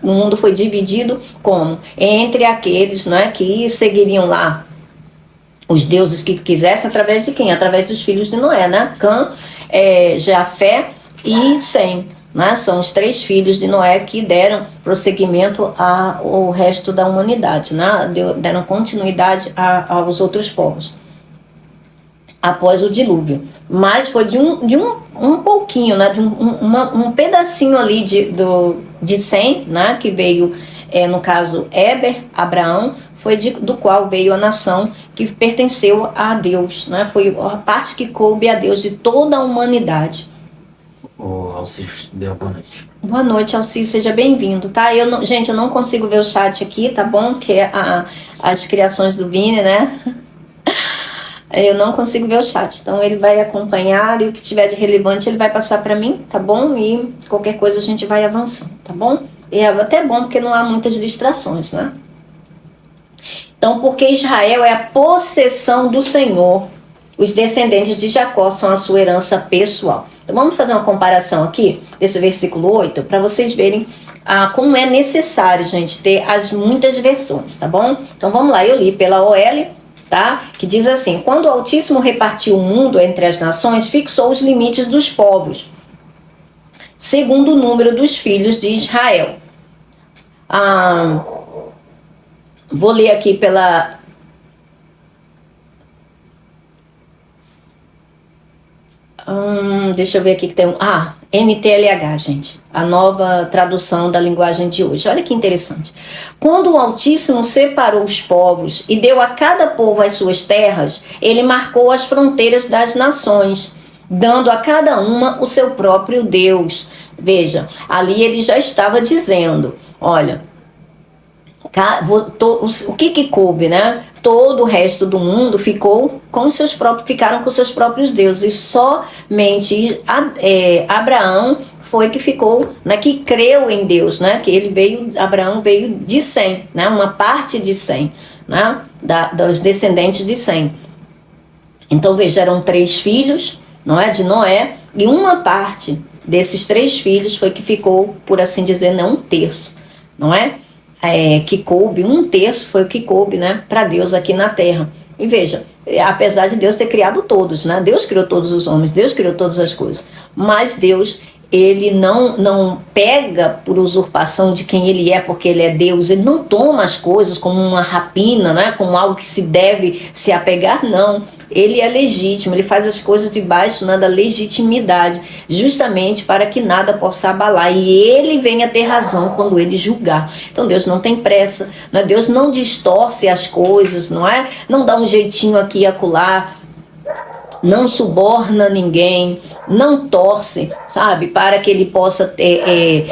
B: o mundo foi dividido como? Entre aqueles, não é, que seguiriam lá os deuses que quisessem, através de quem? Através dos filhos de Noé, né? Cã, Jafé e Sem. Né? São os 3 filhos de Noé que deram prosseguimento ao resto da humanidade, né? Deram continuidade aos outros povos após o dilúvio. Mas foi de um pouquinho, né? De um pedacinho ali de Sem, né? Que veio, no caso, Éber, Abraão, foi do qual veio a nação que pertenceu a Deus, né? Foi a parte que coube a Deus de toda a humanidade.
A: O Alcides deu boa noite.
B: Boa noite, Alcides, seja bem-vindo, tá? Gente, eu não consigo ver o chat aqui, tá bom? Que é as criações do Vini, né? Eu não consigo ver o chat, então ele vai acompanhar e o que tiver de relevante ele vai passar para mim, tá bom? E qualquer coisa a gente vai avançando, tá bom? E é até bom porque não há muitas distrações, né? Então, porque Israel é a possessão do Senhor, os descendentes de Jacó são a sua herança pessoal. Então vamos fazer uma comparação aqui, desse versículo 8, para vocês verem como é necessário, gente, ter as muitas versões, tá bom? Então vamos lá, eu li pela OL, tá? Que diz assim: quando o Altíssimo repartiu o mundo entre as nações, fixou os limites dos povos, segundo o número dos filhos de Israel. Vou ler aqui pela... deixa eu ver aqui que tem NTLH, gente. A nova tradução da linguagem de hoje. Olha que interessante. Quando o Altíssimo separou os povos e deu a cada povo as suas terras, ele marcou as fronteiras das nações, dando a cada uma o seu próprio Deus. Veja, ali ele já estava dizendo, olha, o que coube, né? Todo o resto do mundo ficaram com seus próprios deuses, e somente Abraão foi que ficou, né, que creu em Deus, né? Que Abraão veio de Sem, né? Uma parte de Sem, né? Dos descendentes de Sem. Então veja, eram 3 filhos, não é, de Noé, e uma parte desses 3 filhos foi que ficou, por assim dizer, não, 1/3, não é? Que coube, 1/3 foi o que coube, né, para Deus aqui na terra. E veja, apesar de Deus ter criado todos, né, Deus criou todos os homens, Deus criou todas as coisas, mas Deus ele não pega por usurpação de quem ele é, porque ele é Deus. Ele não toma as coisas como uma rapina, né? Como algo que se deve se apegar, não. Ele é legítimo, ele faz as coisas debaixo, né, da legitimidade, justamente para que nada possa abalar, e ele venha ter razão quando ele julgar. Então Deus não tem pressa, né? Deus não distorce as coisas, não é? Não dá um jeitinho aqui e acolá, não suborna ninguém, não torce, sabe, para que ele possa ter,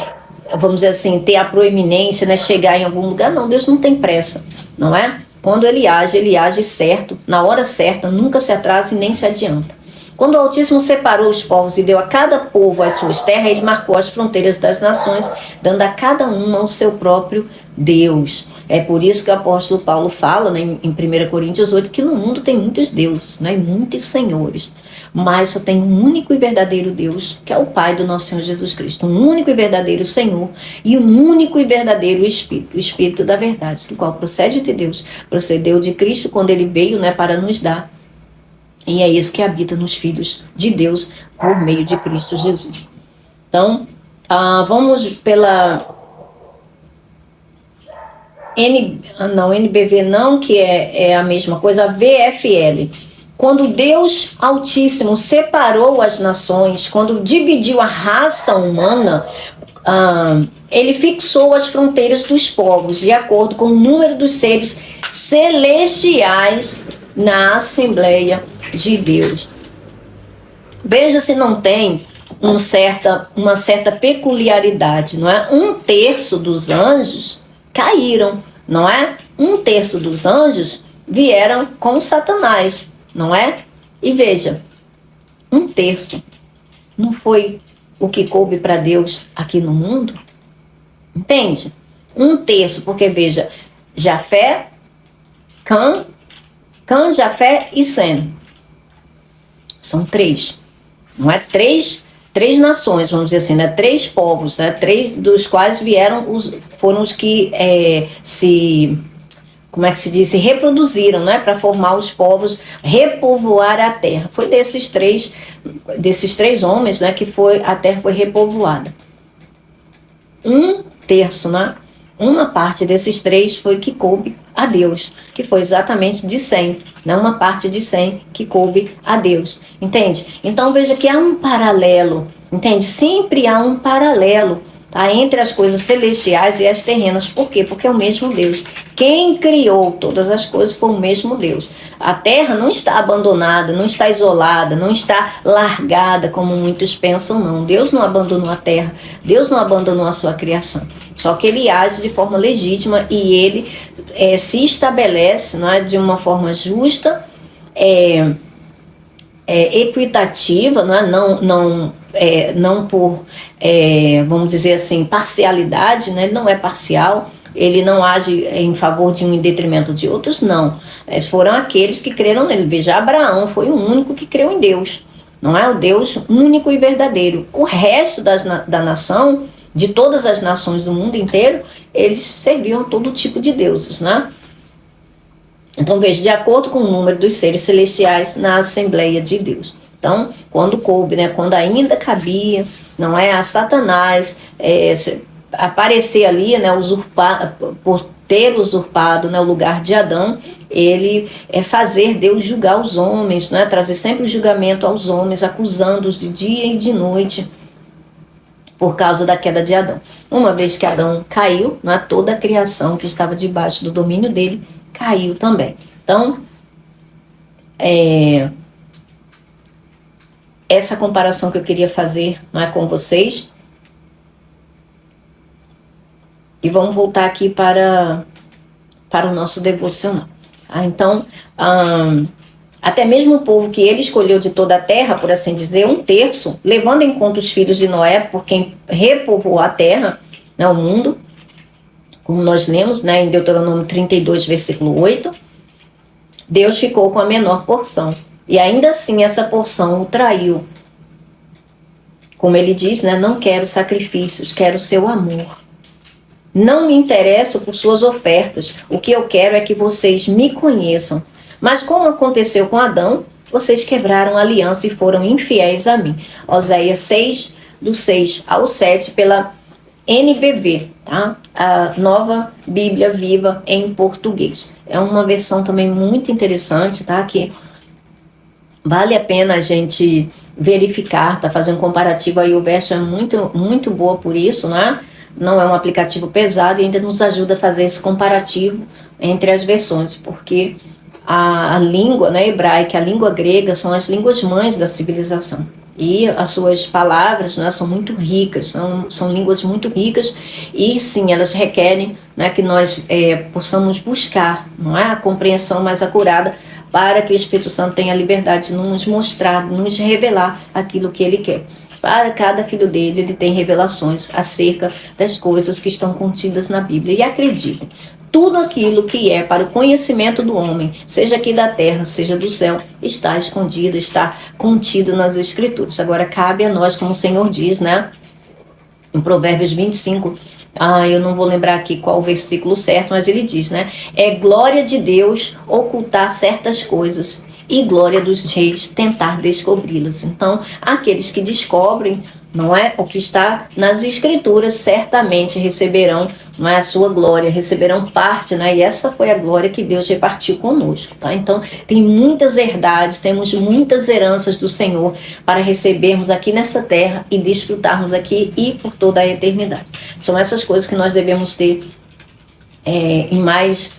B: vamos dizer assim, ter a proeminência, né, chegar em algum lugar. Não, Deus não tem pressa, não é? Quando ele age certo, na hora certa, nunca se atrasa e nem se adianta. Quando o Altíssimo separou os povos e deu a cada povo as suas terras, ele marcou as fronteiras das nações, dando a cada uma o seu próprio Deus. É por isso que o apóstolo Paulo fala, né, em 1 Coríntios 8, que no mundo tem muitos deuses, né, e muitos senhores, mas só tem um único e verdadeiro Deus, que é o Pai do nosso Senhor Jesus Cristo, um único e verdadeiro Senhor e um único e verdadeiro Espírito, o Espírito da verdade, do qual procede de Deus, procedeu de Cristo quando ele veio, né, para nos dar, e é esse que habita nos filhos de Deus por meio de Cristo Jesus. Então, vamos pela NBV não, que é a mesma coisa, a VFL. Quando Deus Altíssimo separou as nações, quando dividiu a raça humana, ele fixou as fronteiras dos povos de acordo com o número dos seres celestiais na Assembleia de Deus. Veja se não tem uma certa peculiaridade, não é? 1/3 dos anjos caíram, não é? 1/3 dos anjos vieram com Satanás, não é? E veja, 1/3 não foi o que coube para Deus aqui no mundo? Entende? 1/3, porque veja, Jafé, Cã, Jafé e Sem. São 3, não é? Três nações, vamos dizer assim, né? 3 povos, né? 3 dos quais foram os que se reproduziram, né? Para formar os povos, repovoar a terra. Foi desses três homens, né? Que a terra foi repovoada. 1/3, né? Uma parte desses 3 foi que coube a Deus, que foi exatamente de Sem, né? Uma parte de Sem que coube a Deus, entende? Então veja que há um paralelo, entende? Sempre há um paralelo, tá? Entre as coisas celestiais e as terrenas. Por quê? Porque é o mesmo Deus. Quem criou todas as coisas foi o mesmo Deus. A terra não está abandonada, não está isolada, não está largada como muitos pensam, não. Deus não abandonou a terra, Deus não abandonou a sua criação. Só que ele age de forma legítima e ele se estabelece, não é, de uma forma justa, equitativa, não por, vamos dizer assim, parcialidade, né? Ele não é parcial, ele não age em favor de um em detrimento de outros, não. Foram aqueles que creram nele. Veja, Abraão foi o único que creu em Deus, não é? O Deus único e verdadeiro. O resto da nação, de todas as nações do mundo inteiro, eles serviam todo tipo de deuses, né? Então veja, de acordo com o número dos seres celestiais na Assembleia de Deus. Então, quando coube, né, quando ainda cabia, não é, a Satanás aparecer ali, né, por ter usurpado, né, o lugar de Adão, ele fazer Deus julgar os homens, né, trazer sempre o julgamento aos homens, acusando-os de dia e de noite, por causa da queda de Adão. Uma vez que Adão caiu, né, toda a criação que estava debaixo do domínio dele caiu também. Então, essa comparação que eu queria fazer, né, com vocês. E vamos voltar aqui para o nosso devocional. Então, até mesmo o povo que ele escolheu de toda a terra, por assim dizer, 1/3, levando em conta os filhos de Noé, por quem repovoou a terra, né, o mundo, como nós lemos, né, em Deuteronômio 32, versículo 8, Deus ficou com a menor porção. E ainda assim essa porção o traiu. Como ele diz, né, não quero sacrifícios, quero o seu amor. Não me interesso por suas ofertas, o que eu quero é que vocês me conheçam. Mas como aconteceu com Adão, vocês quebraram a aliança e foram infiéis a mim. Oséias 6, do 6 ao 7 pela NVV, tá? A Nova Bíblia Viva em Português. É uma versão também muito interessante, tá? Que vale a pena a gente verificar, tá? Fazer um comparativo aí, o verso é muito, muito boa por isso, né? Não é um aplicativo pesado e ainda nos ajuda a fazer esse comparativo entre as versões, porque a língua, né, hebraica, a língua grega são as línguas mães da civilização. E as suas palavras, né, são muito ricas, são línguas muito ricas e sim, elas requerem, né, que nós possamos buscar, não é, a compreensão mais acurada para que o Espírito Santo tenha a liberdade de nos mostrar, nos revelar aquilo que Ele quer. Para cada filho dele, ele tem revelações acerca das coisas que estão contidas na Bíblia. E acreditem, tudo aquilo que é para o conhecimento do homem, seja aqui da terra, seja do céu, está escondido, está contido nas Escrituras. Agora cabe a nós, como o Senhor diz, né? Em Provérbios 25, eu não vou lembrar aqui qual o versículo certo, mas ele diz, né? É glória de Deus ocultar certas coisas e glória dos reis tentar descobri-las. Então, aqueles que descobrem, não é, o que está nas Escrituras, certamente receberão, não é, a sua glória, receberão parte, né? E essa foi a glória que Deus repartiu conosco, tá? Então, tem muitas herdades, temos muitas heranças do Senhor para recebermos aqui nessa terra e desfrutarmos aqui e por toda a eternidade. São essas coisas que nós devemos ter em mais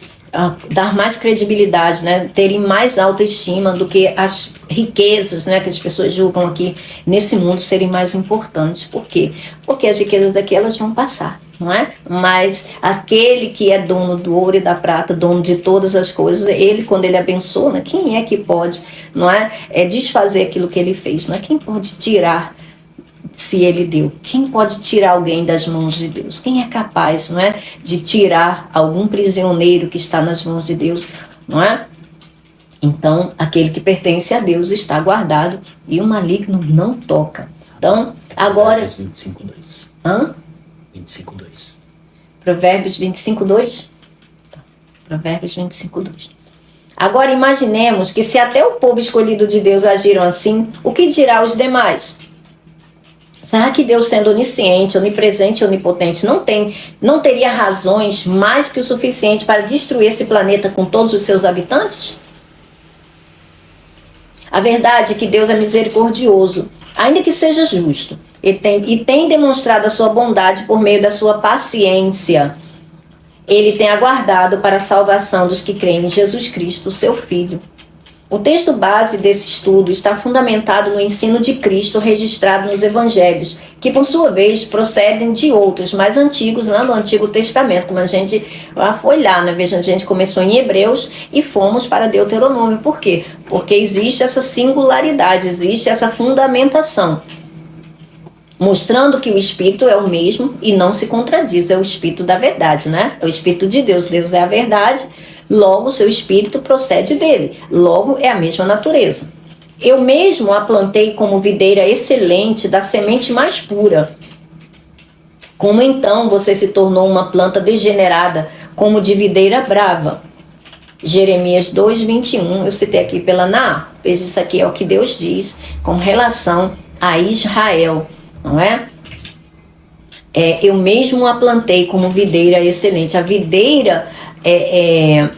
B: dar mais credibilidade, né? Terem mais autoestima do que as riquezas, né, que as pessoas julgam aqui nesse mundo serem mais importantes. Por quê? Porque as riquezas daqui elas vão passar, não é? Mas aquele que é dono do ouro e da prata, dono de todas as coisas, ele, quando ele abençoa, né, quem é que pode, não é, desfazer aquilo que ele fez? Não é? Quem pode tirar se ele deu? Quem pode tirar alguém das mãos de Deus? Quem é capaz, não é, de tirar algum prisioneiro que está nas mãos de Deus, não é? Então, aquele que pertence a Deus está guardado e o maligno não toca. Então, agora...
A: Provérbios 25:2.
B: Hã?
A: 25:2.
B: Provérbios 25:2? Provérbios 25:2. Agora imaginemos que se até o povo escolhido de Deus agiram assim, o que dirá os demais? Será que Deus, sendo onisciente, onipresente e onipotente, não teria razões mais que o suficiente para destruir esse planeta com todos os seus habitantes? A verdade é que Deus é misericordioso, ainda que seja justo, e tem demonstrado a sua bondade por meio da sua paciência. Ele tem aguardado para a salvação dos que creem em Jesus Cristo, seu Filho. O texto base desse estudo está fundamentado no ensino de Cristo registrado nos Evangelhos, que por sua vez procedem de outros mais antigos, lá no Antigo Testamento, como a gente foi lá, né? Veja, a gente começou em Hebreus e fomos para Deuteronômio. Por quê? Porque existe essa singularidade, existe essa fundamentação, mostrando que o Espírito é o mesmo e não se contradiz, é o Espírito da verdade, né? É o Espírito de Deus, Deus é a verdade. Logo, seu espírito procede dele. Logo, é a mesma natureza. Eu mesmo a plantei como videira excelente da semente mais pura. Como então você se tornou uma planta degenerada, como de videira brava? Jeremias 2:21, eu citei aqui pela Naá. Veja, isso aqui é o que Deus diz com relação a Israel, não é? Eu mesmo a plantei como videira excelente. A videira...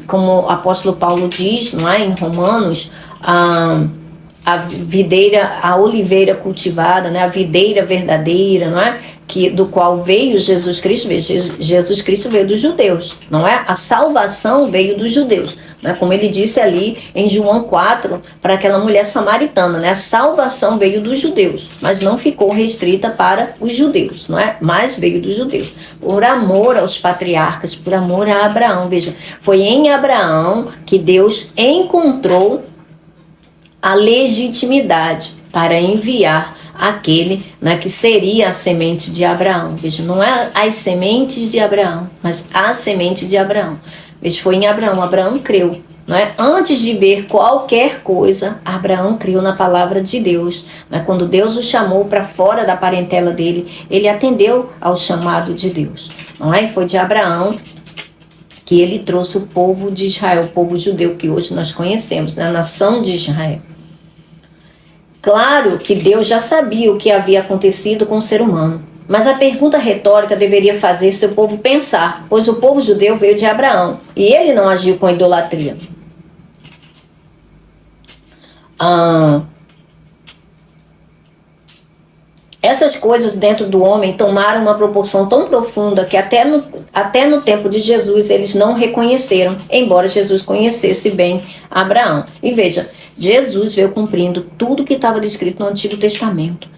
B: como o apóstolo Paulo diz, não é, em Romanos, a videira, a oliveira cultivada, né, a videira verdadeira, não é, do qual veio Jesus Cristo. Jesus Cristo veio dos judeus, não é? A salvação veio dos judeus, não é? Como ele disse ali em João 4 para aquela mulher samaritana, né? A salvação veio dos judeus, mas não ficou restrita para os judeus, não é? Mas veio dos judeus, por amor aos patriarcas, por amor a Abraão. Veja, foi em Abraão que Deus encontrou a legitimidade para enviar aquele, né, que seria a semente de Abraão. Veja, não é as sementes de Abraão, mas a semente de Abraão. Veja, foi em Abraão. Abraão creu, não é? Antes de ver qualquer coisa, Abraão creu na palavra de Deus. Né? Quando Deus o chamou para fora da parentela dele, ele atendeu ao chamado de Deus. Não é? E foi de Abraão que ele trouxe o povo de Israel, o povo judeu que hoje nós conhecemos, né? A nação de Israel. Claro que Deus já sabia o que havia acontecido com o ser humano, mas a pergunta retórica deveria fazer seu povo pensar, pois o povo judeu veio de Abraão e ele não agiu com idolatria. Essas coisas dentro do homem tomaram uma proporção tão profunda que até no tempo de Jesus eles não reconheceram, embora Jesus conhecesse bem Abraão. E veja, Jesus veio cumprindo tudo que estava descrito no Antigo Testamento.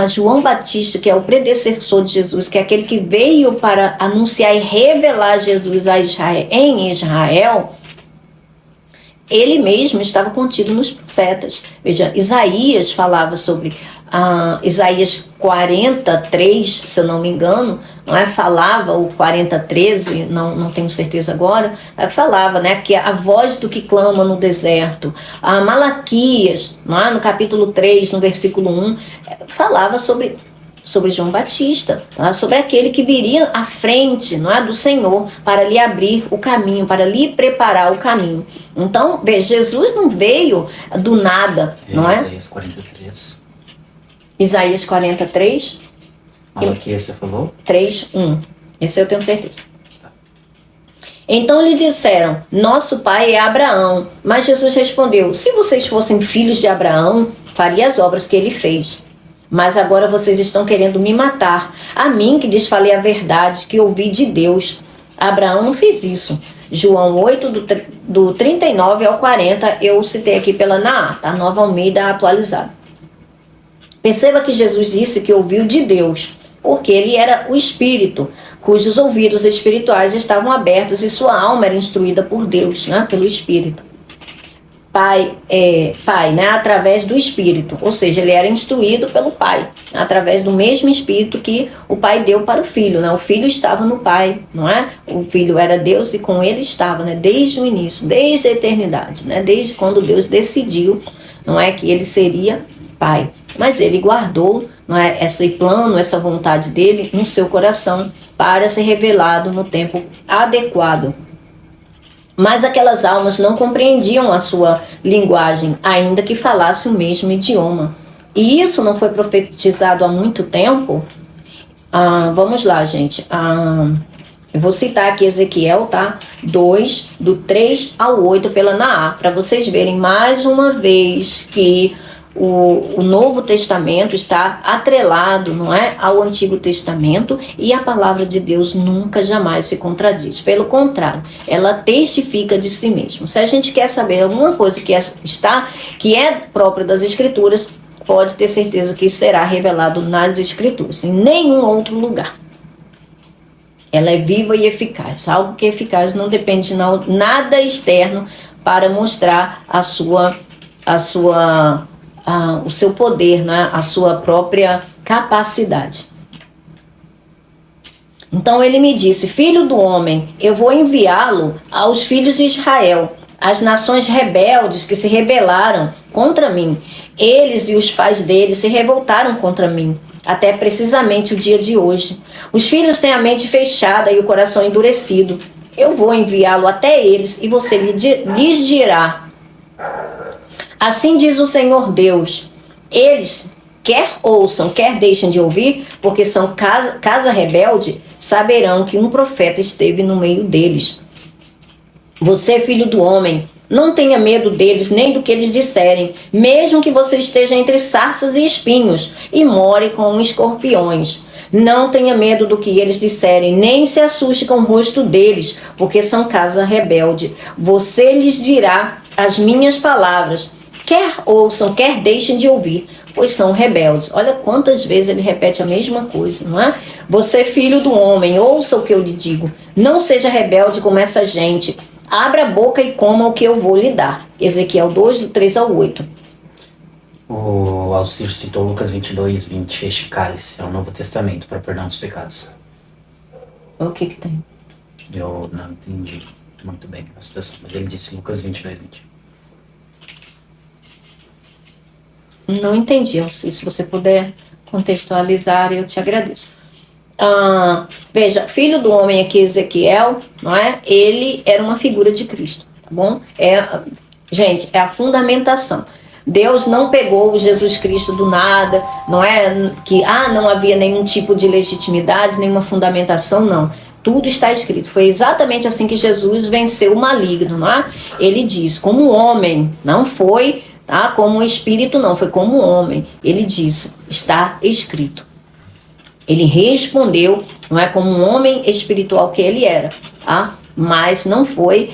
B: João Batista, que é o predecessor de Jesus, que é aquele que veio para anunciar e revelar Jesus a Israel, em Israel, ele mesmo estava contido nos profetas. Veja, Isaías falava sobre Isaías 43, se eu não me engano, não é? Falava, o 40:13, não tenho certeza agora, falava, né, que a voz do que clama no deserto. Malaquias, não é? No capítulo 3, no versículo 1, falava sobre João Batista, tá? Sobre aquele que viria à frente, não é, do Senhor, para lhe abrir o caminho, para lhe preparar o caminho. Então, veja, Jesus não veio do nada, não é?
A: Isaías 43.
B: Isaías 43.
A: Malaquias, você falou?
B: 3:1. Esse eu tenho certeza. Então lhe disseram, nosso pai é Abraão. Mas Jesus respondeu, se vocês fossem filhos de Abraão, faria as obras que ele fez. Mas agora vocês estão querendo me matar. A mim que lhes falei a verdade, que ouvi de Deus. Abraão não fez isso. João 8, do 39 ao 40, eu citei aqui pela tá? Nova Almeida atualizada. Perceba que Jesus disse que ouviu de Deus, porque ele era o Espírito, cujos ouvidos espirituais estavam abertos e sua alma era instruída por Deus, né? Pelo Espírito. Pai, né, através do Espírito, ou seja, ele era instruído pelo Pai, através do mesmo Espírito que o Pai deu para o Filho, né? O Filho estava no Pai, não é? O Filho era Deus e com ele estava, né? Desde o início, desde a eternidade, né? Desde quando Deus decidiu, não é, que ele seria Pai, mas ele guardou, não é, esse plano, essa vontade dele no seu coração para ser revelado no tempo adequado. Mas aquelas almas não compreendiam a sua linguagem, ainda que falasse o mesmo idioma. E isso não foi profetizado há muito tempo? Vamos lá, gente. Eu vou citar aqui Ezequiel, tá? 2, do 3 ao 8 pela para vocês verem mais uma vez que o Novo Testamento está atrelado, não é, ao Antigo Testamento, e a palavra de Deus nunca, jamais se contradiz. Pelo contrário, ela testifica de si mesma. Se a gente quer saber alguma coisa que é própria das Escrituras, pode ter certeza que será revelado nas Escrituras, em nenhum outro lugar. Ela é viva e eficaz. Algo que é eficaz não depende de nada externo para mostrar o seu poder, né? A sua própria capacidade. Então ele me disse, filho do homem, eu vou enviá-lo aos filhos de Israel, às nações rebeldes que se rebelaram contra mim. Eles e os pais deles se revoltaram contra mim, até precisamente o dia de hoje. Os filhos têm a mente fechada e o coração endurecido. Eu vou enviá-lo até eles e você lhes dirá, assim diz o Senhor Deus, eles quer ouçam, quer deixem de ouvir, porque são casa rebelde, saberão que um profeta esteve no meio deles. Você, filho do homem, não tenha medo deles, nem do que eles disserem, mesmo que você esteja entre sarças e espinhos, e more com escorpiões. Não tenha medo do que eles disserem, nem se assuste com o rosto deles, porque são casa rebelde. Você lhes dirá as minhas palavras, quer ouçam, quer deixem de ouvir, pois são rebeldes. Olha quantas vezes ele repete a mesma coisa, não é? Você, filho do homem, ouça o que eu lhe digo. Não seja rebelde como essa gente. Abra a boca e coma o que eu vou lhe dar. Ezequiel 2, do 3 ao 8.
A: O Alcir citou Lucas 22:20. Este cálice é o Novo Testamento para perdão dos pecados.
B: O que tem?
A: Eu não entendi muito bem a citação, mas ele disse Lucas 22:20.
B: Não entendi, Alcir. Se você puder contextualizar, eu te agradeço. Veja, filho do homem aqui, Ezequiel, não é? Ele era uma figura de Cristo, tá bom? Gente, é a fundamentação. Deus não pegou o Jesus Cristo do nada, não é que não havia nenhum tipo de legitimidade, nenhuma fundamentação, não. Tudo está escrito. Foi exatamente assim que Jesus venceu o maligno, não é? Ele diz, como homem, não foi, tá? Como espírito, não, foi como homem. Ele disse, está escrito. Ele respondeu, não é, como um homem espiritual que ele era, tá? Mas não foi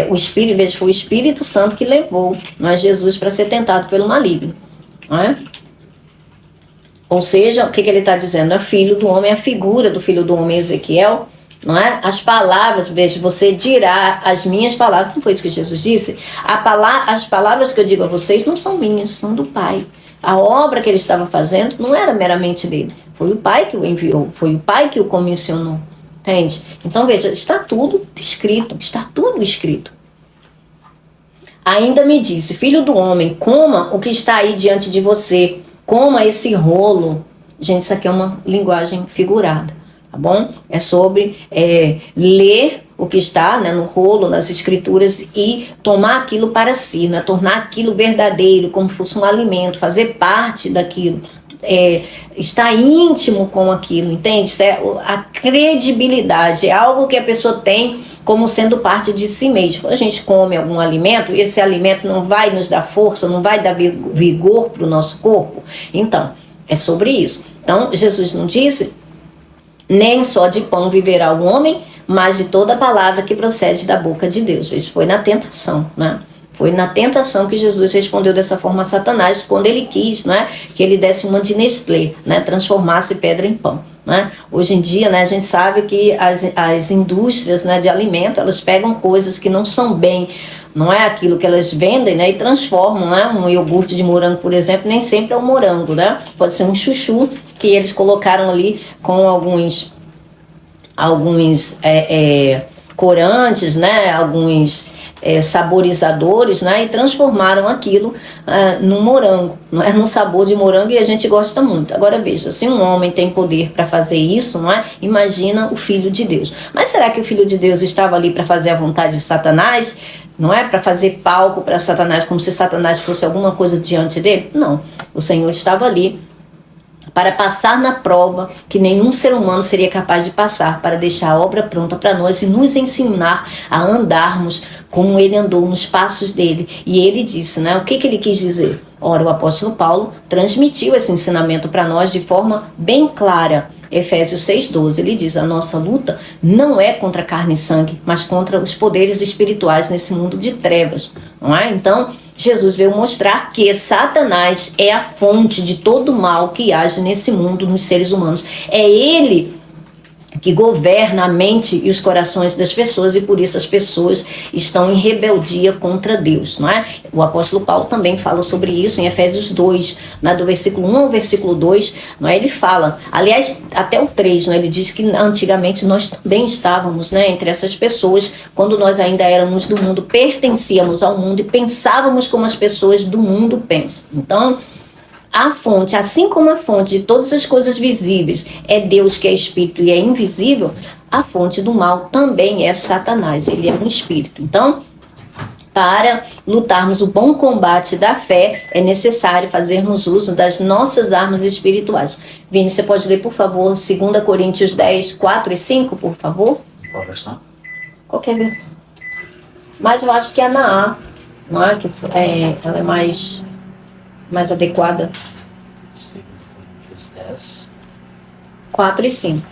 B: o Espírito, foi o Espírito Santo que levou, não é, Jesus para ser tentado pelo maligno, não é? Ou seja, o que ele está dizendo? É filho do homem, a figura do filho do homem Ezequiel, não é? As palavras, veja, você dirá as minhas palavras, não foi isso que Jesus disse? As palavras que eu digo a vocês não são minhas, são do Pai. A obra que ele estava fazendo não era meramente dele, foi o Pai que o enviou, foi o Pai que o comissionou, entende? Então veja, está tudo escrito, está tudo escrito. Ainda me disse, filho do homem, coma o que está aí diante de você, coma esse rolo. Gente, isso aqui é uma linguagem figurada, tá bom? É sobre ler o que está, né, no rolo, nas escrituras e tomar aquilo para si, né, tornar aquilo verdadeiro, como fosse um alimento, fazer parte daquilo, estar íntimo com aquilo, entende? Isso é a credibilidade, é algo que a pessoa tem como sendo parte de si mesmo. Quando a gente come algum alimento, e esse alimento não vai nos dar força, não vai dar vigor para o nosso corpo, então, é sobre isso. Então, Jesus não disse, nem só de pão viverá o homem, mas de toda a palavra que procede da boca de Deus. Isso foi na tentação, né? Foi na tentação que Jesus respondeu dessa forma a Satanás, quando ele quis, né, que ele desse uma de Nestlé, né, transformasse pedra em pão. Né? Hoje em dia, né, a gente sabe que as indústrias, né, de alimento, elas pegam coisas que não são bem, não é aquilo que elas vendem, né, e transformam, né, um iogurte de morango, por exemplo, nem sempre é um morango, né? Pode ser um chuchu que eles colocaram ali com alguns corantes, né, alguns saborizadores, né, e transformaram aquilo num morango, não é, num sabor de morango, e a gente gosta muito. Agora veja, se um homem tem poder para fazer isso, não é, imagina o Filho de Deus. Mas será que o Filho de Deus estava ali para fazer a vontade de Satanás? Não é para fazer palco para Satanás, como se Satanás fosse alguma coisa diante dele? Não, o Senhor estava ali para passar na prova que nenhum ser humano seria capaz de passar, para deixar a obra pronta para nós e nos ensinar a andarmos como ele andou nos passos dele. E ele disse, né? O que ele quis dizer? Ora, o apóstolo Paulo transmitiu esse ensinamento para nós de forma bem clara. Efésios 6,12, ele diz, a nossa luta não é contra carne e sangue, mas contra os poderes espirituais nesse mundo de trevas, não é? Então, Jesus veio mostrar que Satanás é a fonte de todo o mal que age nesse mundo, nos seres humanos. É ele que governa a mente e os corações das pessoas, e por isso as pessoas estão em rebeldia contra Deus, não é? O apóstolo Paulo também fala sobre isso em Efésios 2, né, do versículo 1 ao versículo 2, não é? Ele fala, aliás, até o 3, não é? Ele diz que antigamente nós também estávamos, né, entre essas pessoas, quando nós ainda éramos do mundo, pertencíamos ao mundo e pensávamos como as pessoas do mundo pensam. Então, a fonte, assim como a fonte de todas as coisas visíveis é Deus, que é espírito e é invisível, a fonte do mal também é Satanás, ele é um espírito. Então, para lutarmos o bom combate da fé, é necessário fazermos uso das nossas armas espirituais. Vini, você pode ler, por favor, 2 Coríntios 10, 4 e 5, por favor?
A: Qual versão?
B: Qualquer versão. Mas eu acho que a Naá, não é? Que ela é mais adequada.
A: 2 Coríntios 10.
B: 4 e 5.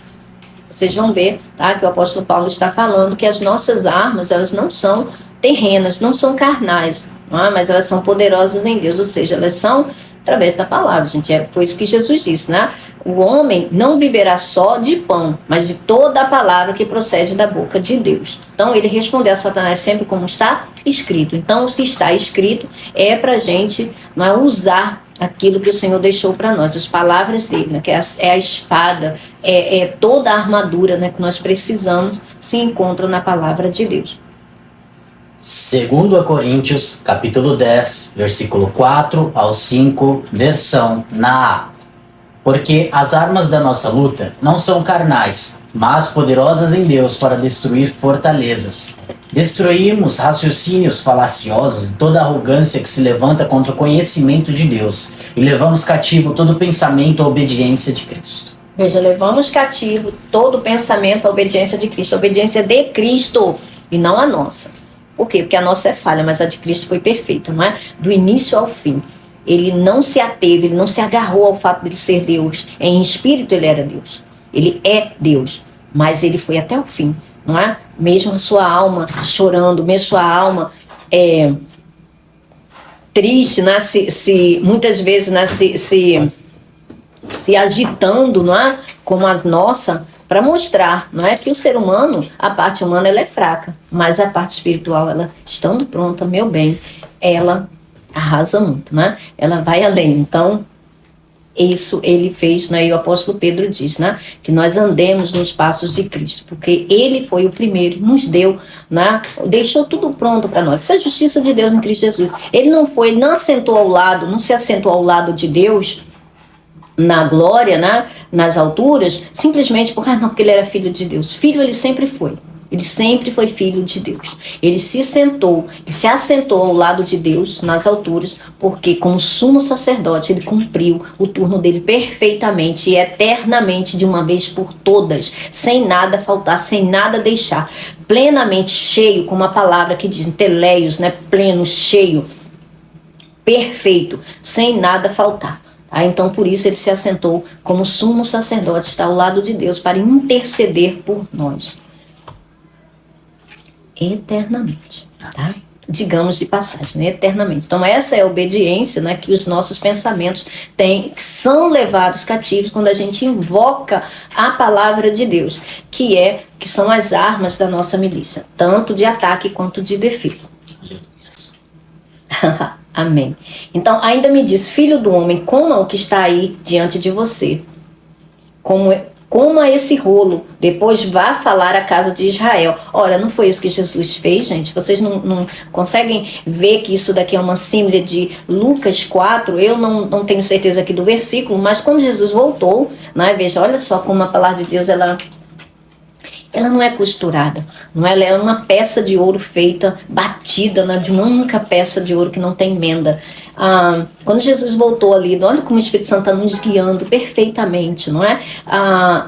B: Vocês vão ver, tá, que o apóstolo Paulo está falando que as nossas armas, elas não são terrenas, não são carnais, não é? Mas elas são poderosas em Deus, ou seja, elas são através da palavra, gente. Foi isso que Jesus disse, né? O homem não viverá só de pão, mas de toda a palavra que procede da boca de Deus. Então ele respondeu a Satanás sempre como está escrito. Então, se está escrito, é para a gente, não é, usar aquilo que o Senhor deixou para nós, as palavras dele, né, que é a espada, é toda a armadura, né, que nós precisamos, se encontra na palavra de Deus.
A: 2 Coríntios, capítulo 10, versículo 4 ao 5, versão Naá. Porque as armas da nossa luta não são carnais, mas poderosas em Deus para destruir fortalezas. Destruímos raciocínios falaciosos e toda arrogância que se levanta contra o conhecimento de Deus e levamos cativo todo pensamento à obediência de Cristo.
B: Veja, levamos cativo todo pensamento à obediência de Cristo. A obediência de Cristo e não a nossa. Por quê? Porque a nossa é falha, mas a de Cristo foi perfeita, não é? Do início ao fim. Ele não se ateve, ele não se agarrou ao fato de ele ser Deus. Em espírito ele era Deus. Ele é Deus, mas ele foi até o fim, não é? Mesmo a sua alma chorando, mesmo a sua alma triste, né? Muitas vezes, né? se agitando, não é? Como a nossa, para mostrar, não é? Que o ser humano, a parte humana, ela é fraca, mas a parte espiritual, ela estando pronta, meu bem, ela arrasa muito, né? Ela vai além. Então, isso ele fez, né? E o apóstolo Pedro diz, né? Que nós andemos nos passos de Cristo, porque ele foi o primeiro, nos deu, né? Deixou tudo pronto para nós. Isso é a justiça de Deus em Cristo Jesus. Ele não assentou ao lado, não se assentou ao lado de Deus na glória, né? Nas alturas, simplesmente porque ele era filho de Deus. Filho ele sempre foi. Ele sempre foi filho de Deus. Ele se assentou ao lado de Deus nas alturas, porque como sumo sacerdote ele cumpriu o turno dele perfeitamente e eternamente, de uma vez por todas, sem nada faltar, sem nada deixar, plenamente cheio, como a palavra que diz, teleios, né? Pleno, cheio, perfeito, sem nada faltar. Então por isso ele se assentou como sumo sacerdote, está ao lado de Deus para interceder por nós. Eternamente, tá? Digamos de passagem, né? Eternamente. Então essa é a obediência, né, que os nossos pensamentos têm, que são levados cativos quando a gente invoca a palavra de Deus, que são as armas da nossa milícia, tanto de ataque quanto de defesa. Amém. Então ainda me diz, filho do homem, coma o que está aí diante de você, coma esse rolo, depois vá falar à casa de Israel. Ora, não foi isso que Jesus fez, gente? Vocês não conseguem ver que isso daqui é uma símile de Lucas 4? Eu não tenho certeza aqui do versículo, mas quando Jesus voltou, né, veja, olha só como a palavra de Deus, ela não é costurada, não é? Ela é uma peça de ouro feita, batida, né, de uma única peça de ouro que não tem emenda. Quando Jesus voltou ali, olha como o Espírito Santo está nos guiando perfeitamente, não é?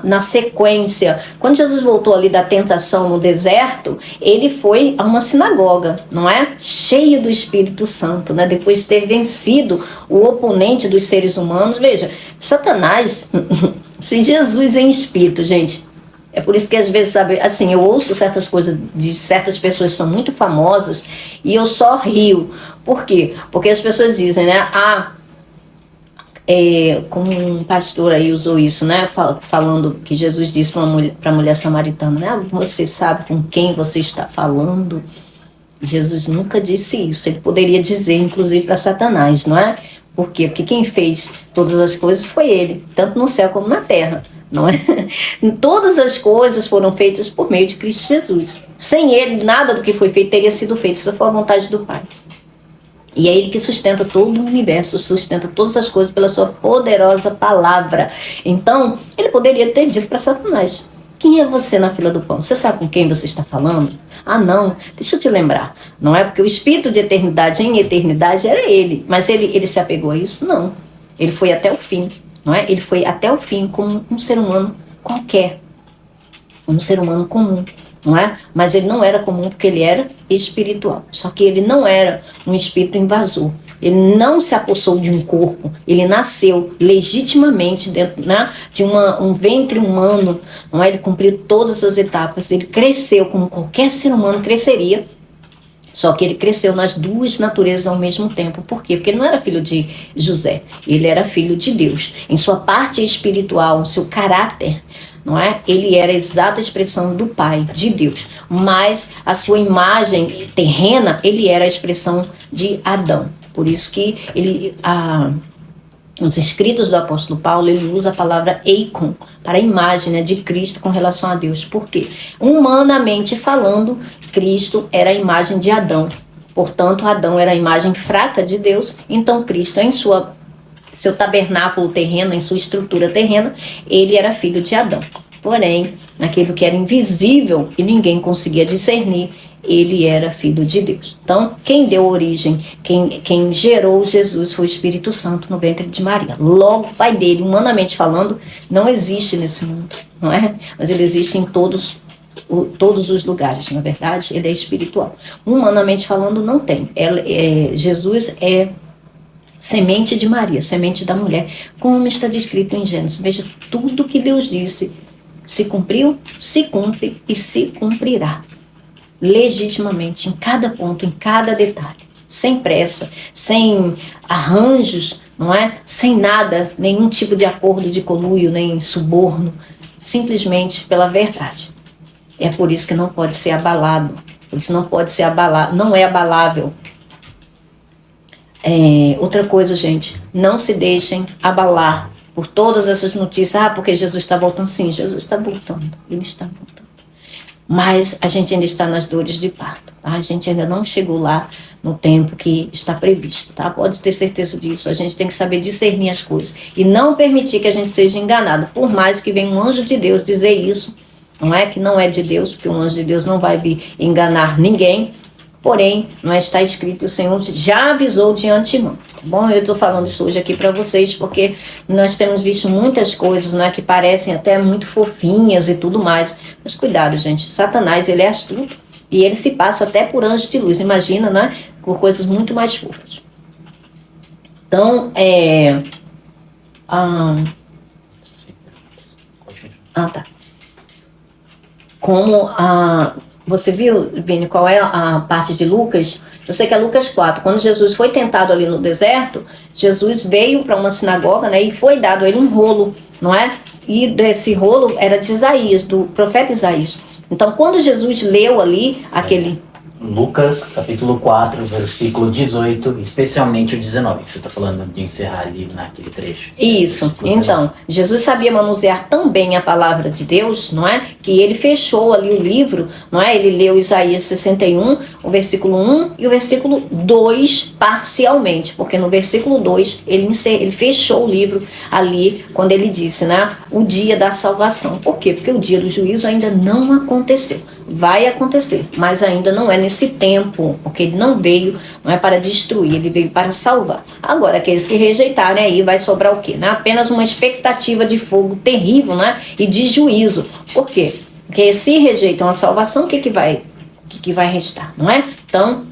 B: Na sequência, quando Jesus voltou ali da tentação no deserto, ele foi a uma sinagoga, não é? Cheio do Espírito Santo, né? Depois de ter vencido o oponente dos seres humanos. Veja, Satanás, se Jesus em espírito, gente, é por isso que às vezes, sabe, assim, eu ouço certas coisas de certas pessoas que são muito famosas e eu só rio. Por quê? Porque as pessoas dizem, né, como um pastor aí usou isso, né, falando que Jesus disse para a mulher samaritana, né, você sabe com quem você está falando? Jesus nunca disse isso. Ele poderia dizer, inclusive, para Satanás, não é? Por quê? Porque quem fez todas as coisas foi ele, tanto no céu como na terra, não é? Todas as coisas foram feitas por meio de Cristo Jesus. Sem ele, nada do que foi feito teria sido feito, isso foi a vontade do Pai. E é ele que sustenta todo o universo, sustenta todas as coisas pela sua poderosa palavra. Então, ele poderia ter dito para Satanás, quem é você na fila do pão? Você sabe com quem você está falando? Não, deixa eu te lembrar. Não é porque o espírito de eternidade em eternidade era ele. Mas ele se apegou a isso? Não. Ele foi até o fim. Não é? Ele foi até o fim como um ser humano qualquer. Um ser humano comum. Não é? Mas ele não era comum porque ele era espiritual. Só que ele não era um espírito invasor. Ele não se apossou de um corpo, ele nasceu legitimamente dentro, né, de um ventre humano, não é? Ele cumpriu todas as etapas, ele cresceu como qualquer ser humano cresceria, só que ele cresceu nas duas naturezas ao mesmo tempo. Por quê? Porque ele não era filho de José, ele era filho de Deus. Em sua parte espiritual, seu caráter, não é? Ele era a exata expressão do Pai, de Deus, mas a sua imagem terrena, ele era a expressão de Adão. Por isso que nos escritos do apóstolo Paulo, ele usa a palavra eikon, para a imagem, né, de Cristo com relação a Deus. Por quê? Humanamente falando, Cristo era a imagem de Adão. Portanto, Adão era a imagem fraca de Deus, então Cristo, em seu tabernáculo terreno, em sua estrutura terrena, ele era filho de Adão. Porém, naquilo que era invisível e ninguém conseguia discernir, ele era filho de Deus. Então, quem deu origem, quem gerou Jesus foi o Espírito Santo no ventre de Maria. Logo, o pai dele, humanamente falando, não existe nesse mundo, não é? Mas ele existe em todos os lugares, na verdade, ele é espiritual. Humanamente falando, não tem. Jesus é semente de Maria, semente da mulher, como está descrito em Gênesis. Veja, tudo que Deus disse se cumpriu, se cumpre e se cumprirá. Legitimamente, em cada ponto, em cada detalhe. Sem pressa, sem arranjos, não é? Sem nada, nenhum tipo de acordo de conluio, nem suborno. Simplesmente pela verdade. É por isso que não pode ser abalado. Por isso não pode ser abalado, não é abalável. Outra coisa, gente, não se deixem abalar por todas essas notícias. Porque Jesus está voltando. Sim, Jesus está voltando, ele está voltando. Mas a gente ainda está nas dores de parto, tá? A gente ainda não chegou lá no tempo que está previsto, tá? Pode ter certeza disso. A gente tem que saber discernir as coisas e não permitir que a gente seja enganado, por mais que venha um anjo de Deus dizer isso, não é que não é de Deus, porque um anjo de Deus não vai vir enganar ninguém. Porém, não está escrito, o Senhor já avisou de antemão. Tá bom? Eu estou falando isso hoje aqui para vocês, porque nós temos visto muitas coisas, né, que parecem até muito fofinhas e tudo mais. Mas cuidado, gente. Satanás, ele é astuto e ele se passa até por anjo de luz. Imagina, né? Por coisas muito mais fofas. Então, tá. Como você viu, Vini, qual é a parte de Lucas? Eu sei que é Lucas 4. Quando Jesus foi tentado ali no deserto, Jesus veio para uma sinagoga, né, e foi dado a ele um rolo, não é? E desse rolo era de Isaías, do profeta Isaías. Então, quando Jesus leu ali aquele...
A: Lucas, capítulo 4, versículo 18, especialmente o 19, que você está falando de encerrar ali naquele trecho.
B: Isso, então, Jesus sabia manusear tão bem a palavra de Deus, não é? Que ele fechou ali o livro, não é? Ele leu Isaías 61, o versículo 1 e o versículo 2 parcialmente, porque no versículo 2 ele fechou o livro ali, quando ele disse, né? O dia da salvação. Por quê? Porque o dia do juízo ainda não aconteceu. Vai acontecer, mas ainda não é nesse tempo, porque ele não veio, não é para destruir, ele veio para salvar. Agora, aqueles que rejeitarem, aí vai sobrar o quê? Né? Apenas uma expectativa de fogo terrível, né? E de juízo. Por quê? Porque se rejeitam a salvação, o que vai restar, não é? Então,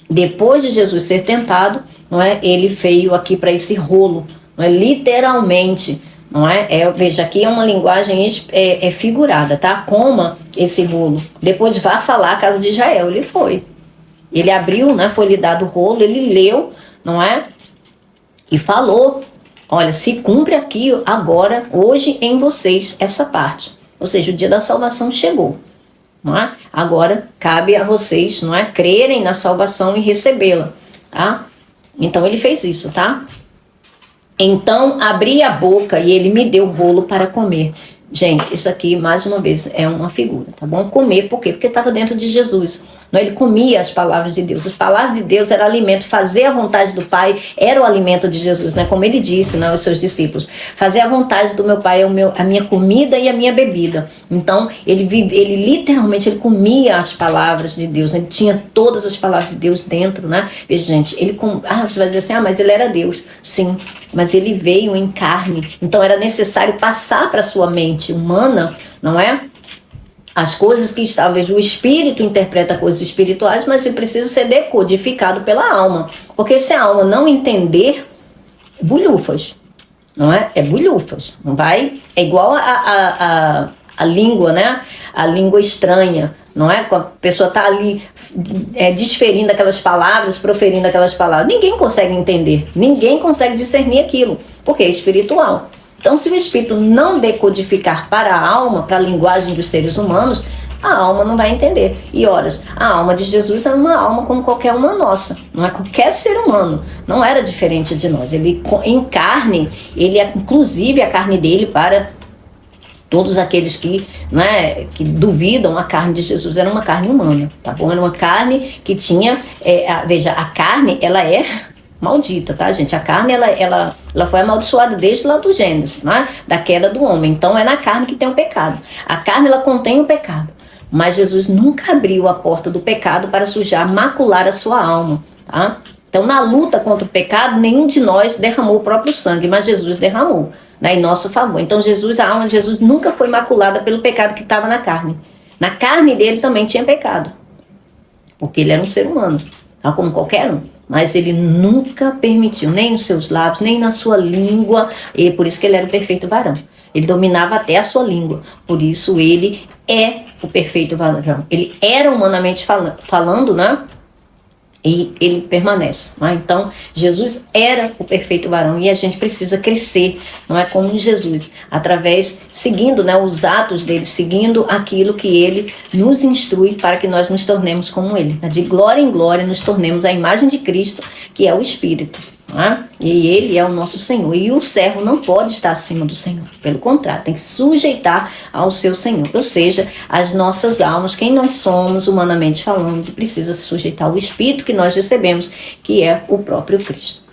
B: depois de Jesus ser tentado, não é? Ele veio aqui para esse rolo, não é? Literalmente. Não é? Veja, aqui é uma linguagem figurada, tá? Coma esse rolo. Depois vá falar a casa de Israel. Ele foi. Ele abriu, né? Foi-lhe dado o rolo, ele leu, não é? E falou, olha, se cumpre aqui agora, hoje em vocês, essa parte. Ou seja, o dia da salvação chegou. Não é? Agora cabe a vocês, não é? Crerem na salvação e recebê-la, tá? Então ele fez isso, tá? Então abri a boca e ele me deu o bolo para comer. Gente, isso aqui, mais uma vez, é uma figura, tá bom? Comer, por quê? Porque estava dentro de Jesus. Ele comia as palavras de Deus. As palavras de Deus eram alimento. Fazer a vontade do Pai era o alimento de Jesus, né? Como ele disse, né, aos seus discípulos. Fazer a vontade do meu Pai é a minha comida e a minha bebida. Então, ele literalmente ele comia as palavras de Deus. Né? Ele tinha todas as palavras de Deus dentro, né? Veja, gente, você vai dizer assim, mas ele era Deus. Sim, mas ele veio em carne. Então, era necessário passar para a sua mente humana, não é? As coisas que estavam, o espírito interpreta coisas espirituais, mas ele precisa ser decodificado pela alma. Porque se a alma não entender, bulhufas, não é? É bulhufas. Não vai, é igual a língua, né? A língua estranha, não é? Quando a pessoa está ali desferindo aquelas palavras, proferindo aquelas palavras, ninguém consegue entender, ninguém consegue discernir aquilo, porque é espiritual. Então, se o espírito não decodificar para a alma, para a linguagem dos seres humanos, a alma não vai entender. E horas, a alma de Jesus é uma alma como qualquer uma nossa, não é qualquer ser humano, não era diferente de nós. Ele em carne, inclusive a carne dele para todos aqueles que duvidam, a carne de Jesus era uma carne humana, tá bom? Era uma carne que tinha, veja, a carne, ela é maldita, tá, gente? A carne, ela foi amaldiçoada desde lá do Gênesis, né? Da queda do homem. Então, é na carne que tem o pecado. A carne, ela contém o pecado. mas Jesus nunca abriu a porta do pecado para sujar, macular a sua alma, tá? Então, na luta contra o pecado, nenhum de nós derramou o próprio sangue, mas Jesus derramou, né, em nosso favor. Então, a alma de Jesus nunca foi maculada pelo pecado que estava na carne. Na carne dele também tinha pecado, porque ele era um ser humano, tá, como qualquer um. Mas ele nunca permitiu, nem nos seus lábios, nem na sua língua, e por isso que ele era o perfeito varão. Ele dominava até a sua língua, por isso ele é o perfeito varão. Ele era humanamente falando, né? E ele permanece, né? Então, Jesus era o perfeito varão e a gente precisa crescer, não é, como Jesus, seguindo, né, os atos dele, seguindo aquilo que ele nos instrui para que nós nos tornemos como ele, né? De glória em glória nos tornemos a imagem de Cristo, que é o Espírito. E ele é o nosso Senhor, e o servo não pode estar acima do Senhor, pelo contrário, tem que se sujeitar ao seu Senhor, ou seja, as nossas almas, quem nós somos humanamente falando, precisa se sujeitar ao Espírito que nós recebemos, que é o próprio Cristo.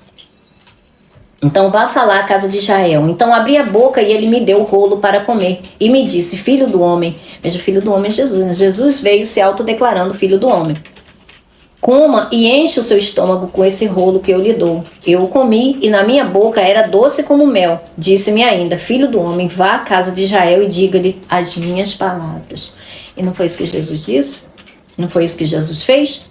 B: Então vá falar à casa de Israel. Então abri a boca e ele me deu o rolo para comer e me disse: filho do homem. Veja, filho do homem é Jesus. Jesus veio se autodeclarando filho do homem. Coma e enche o seu estômago com esse rolo que eu lhe dou. Eu o comi e na minha boca era doce como mel. Disse-me ainda: filho do homem, vá à casa de Israel e diga-lhe as minhas palavras. E não foi isso que Jesus disse? Não foi isso que Jesus fez?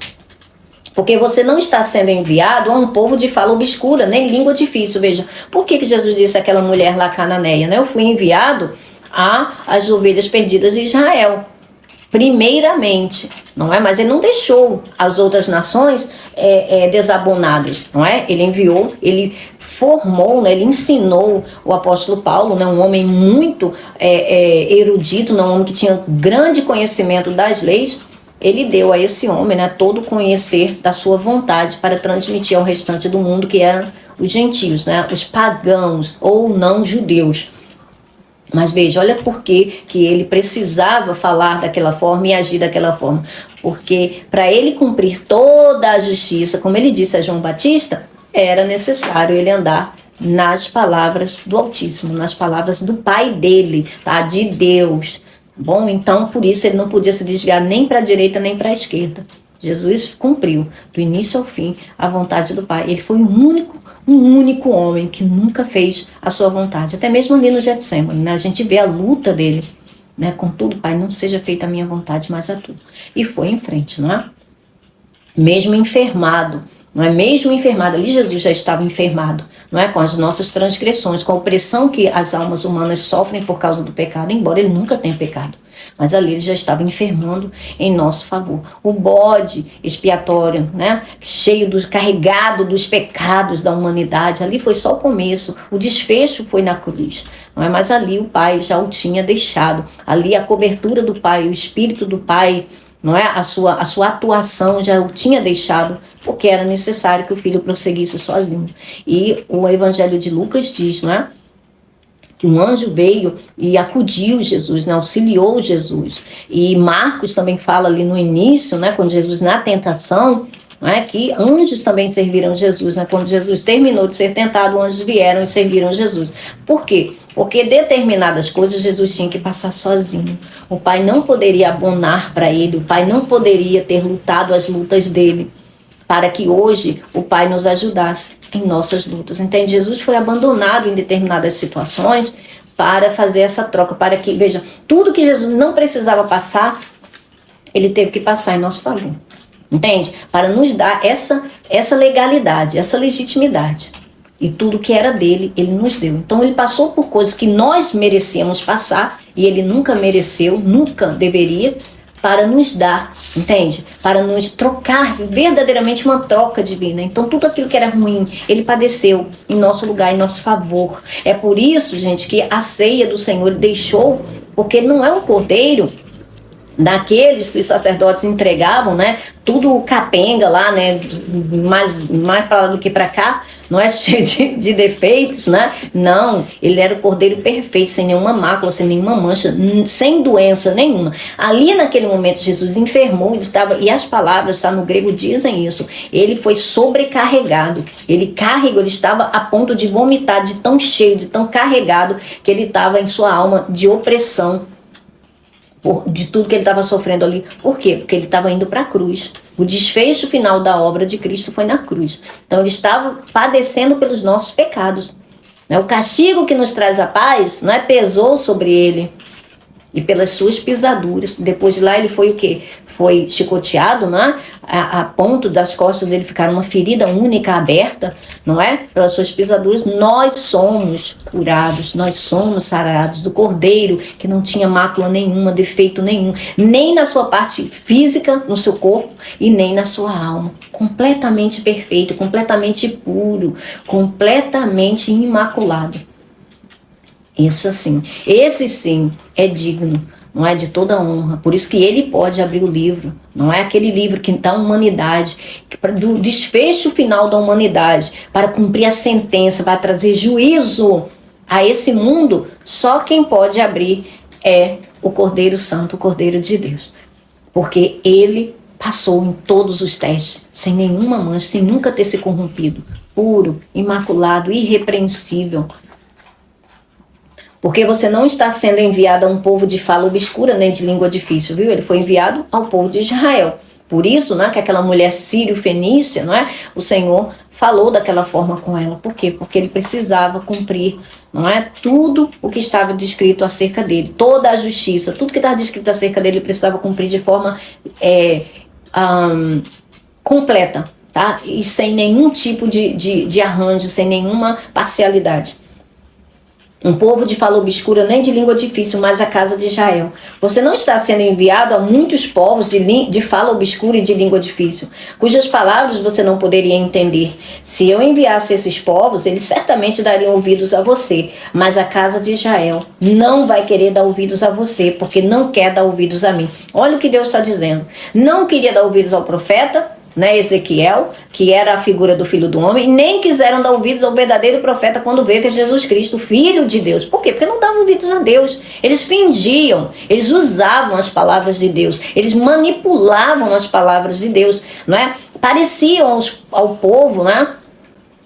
B: Porque você não está sendo enviado a um povo de fala obscura, nem língua difícil. Veja, por que Jesus disse àquela mulher lá cananeia, né? Eu fui enviado às ovelhas perdidas de Israel. Primeiramente, não é? Mas ele não deixou as outras nações desabonadas, não é? Ele enviou, ele formou, né? Ele ensinou o apóstolo Paulo, né? Um homem muito erudito, um homem que tinha grande conhecimento das leis. Ele deu a esse homem, né, todo o conhecer da sua vontade para transmitir ao restante do mundo, que eram os gentios, né, os pagãos ou não judeus. Mas veja, olha por que ele precisava falar daquela forma e agir daquela forma. Porque para ele cumprir toda a justiça, como ele disse a João Batista, era necessário ele andar nas palavras do Altíssimo, nas palavras do Pai dele, tá? De Deus. Bom, então por isso ele não podia se desviar nem para a direita nem para a esquerda. Jesus cumpriu do início ao fim a vontade do Pai. Ele foi um único homem que nunca fez a sua vontade. Até mesmo ali no Getsemane, né? A gente vê a luta dele, né? Contudo, Pai, não seja feita a minha vontade, mas a tua. E foi em frente, não é? Mesmo enfermado, não é? Mesmo enfermado, ali Jesus já estava enfermado, não é? Com as nossas transgressões, com a opressão que as almas humanas sofrem por causa do pecado, embora ele nunca tenha pecado. Mas ali ele já estava enfermando em nosso favor. O bode expiatório, né? Carregado dos pecados da humanidade, ali foi só o começo. O desfecho foi na cruz. Não é? Mas ali o Pai já o tinha deixado. Ali a cobertura do Pai, o Espírito do Pai, não é? A sua atuação já o tinha deixado, porque era necessário que o Filho prosseguisse sozinho. E o Evangelho de Lucas diz, não é? Que um anjo veio e acudiu Jesus, né? Auxiliou Jesus. E Marcos também fala ali no início, né? Quando Jesus na tentação, né? Que anjos também serviram Jesus, né? Quando Jesus terminou de ser tentado, anjos vieram e serviram Jesus. Por quê? Porque determinadas coisas Jesus tinha que passar sozinho. O Pai não poderia abonar para ele, o Pai não poderia ter lutado as lutas dele, para que hoje o Pai nos ajudasse em nossas lutas. Entende? Jesus foi abandonado em determinadas situações para fazer essa troca, para que, veja, tudo que Jesus não precisava passar, ele teve que passar em nosso favor. Entende? Para nos dar essa legalidade, essa legitimidade. E tudo que era dele, ele nos deu. Então ele passou por coisas que nós merecíamos passar, e ele nunca mereceu, nunca deveria, para nos dar, entende? Para nos trocar, verdadeiramente uma troca divina. Então tudo aquilo que era ruim, ele padeceu em nosso lugar, em nosso favor. É por isso, gente, que a ceia do Senhor deixou, porque ele não é um cordeiro daqueles que os sacerdotes entregavam, né? Tudo capenga lá, né? Mais para lá do que para cá, não é cheio de defeitos, né? Não, ele era o cordeiro perfeito, sem nenhuma mácula, sem nenhuma mancha, sem doença nenhuma. Ali naquele momento Jesus enfermou, e as palavras, tá, no grego dizem isso, ele foi sobrecarregado, ele estava a ponto de vomitar, de tão cheio, de tão carregado que ele estava em sua alma de opressão de tudo que ele estava sofrendo ali. Por quê? Porque ele estava indo para a cruz. O desfecho final da obra de Cristo foi na cruz. Então ele estava padecendo pelos nossos pecados. O castigo que nos traz a paz, não é, pesou sobre ele. E pelas suas pisaduras. Depois de lá ele foi o quê? Foi chicoteado, né? A ponto das costas dele ficar uma ferida única aberta, não é? Pelas suas pisaduras. Nós somos curados, nós somos sarados do Cordeiro, que não tinha mácula nenhuma, defeito nenhum, nem na sua parte física, no seu corpo, e nem na sua alma. Completamente perfeito, completamente puro, completamente imaculado. Esse sim é digno, não é, de toda honra. Por isso que ele pode abrir o livro, não é aquele livro que da humanidade, do desfecho final da humanidade, para cumprir a sentença, para trazer juízo a esse mundo. Só quem pode abrir é o Cordeiro Santo, o Cordeiro de Deus, porque ele passou em todos os testes, sem nenhuma mancha, sem nunca ter se corrompido, puro, imaculado, irrepreensível. Porque você não está sendo enviado a um povo de fala obscura, nem de língua difícil, viu? Ele foi enviado ao povo de Israel. Por isso, né, que aquela mulher sírio-fenícia, não é? O Senhor falou daquela forma com ela. Por quê? Porque ele precisava cumprir, não é, tudo o que estava descrito acerca dele. Toda a justiça, tudo que estava descrito acerca dele, ele precisava cumprir de forma completa, tá? E sem nenhum tipo de arranjo, sem nenhuma parcialidade. Um povo de fala obscura, nem de língua difícil, mas a casa de Israel. Você não está sendo enviado a muitos povos de fala obscura e de língua difícil, cujas palavras você não poderia entender. Se eu enviasse esses povos, eles certamente dariam ouvidos a você, mas a casa de Israel não vai querer dar ouvidos a você, porque não quer dar ouvidos a mim. Olha o que Deus está dizendo. Não queria dar ouvidos ao profeta, né, Ezequiel, que era a figura do Filho do Homem, nem quiseram dar ouvidos ao verdadeiro profeta quando veio, que é Jesus Cristo, Filho de Deus. Por quê? Porque não davam ouvidos a Deus. Eles fingiam, eles usavam as palavras de Deus, eles manipulavam as palavras de Deus, não é? Pareciam ao povo, né,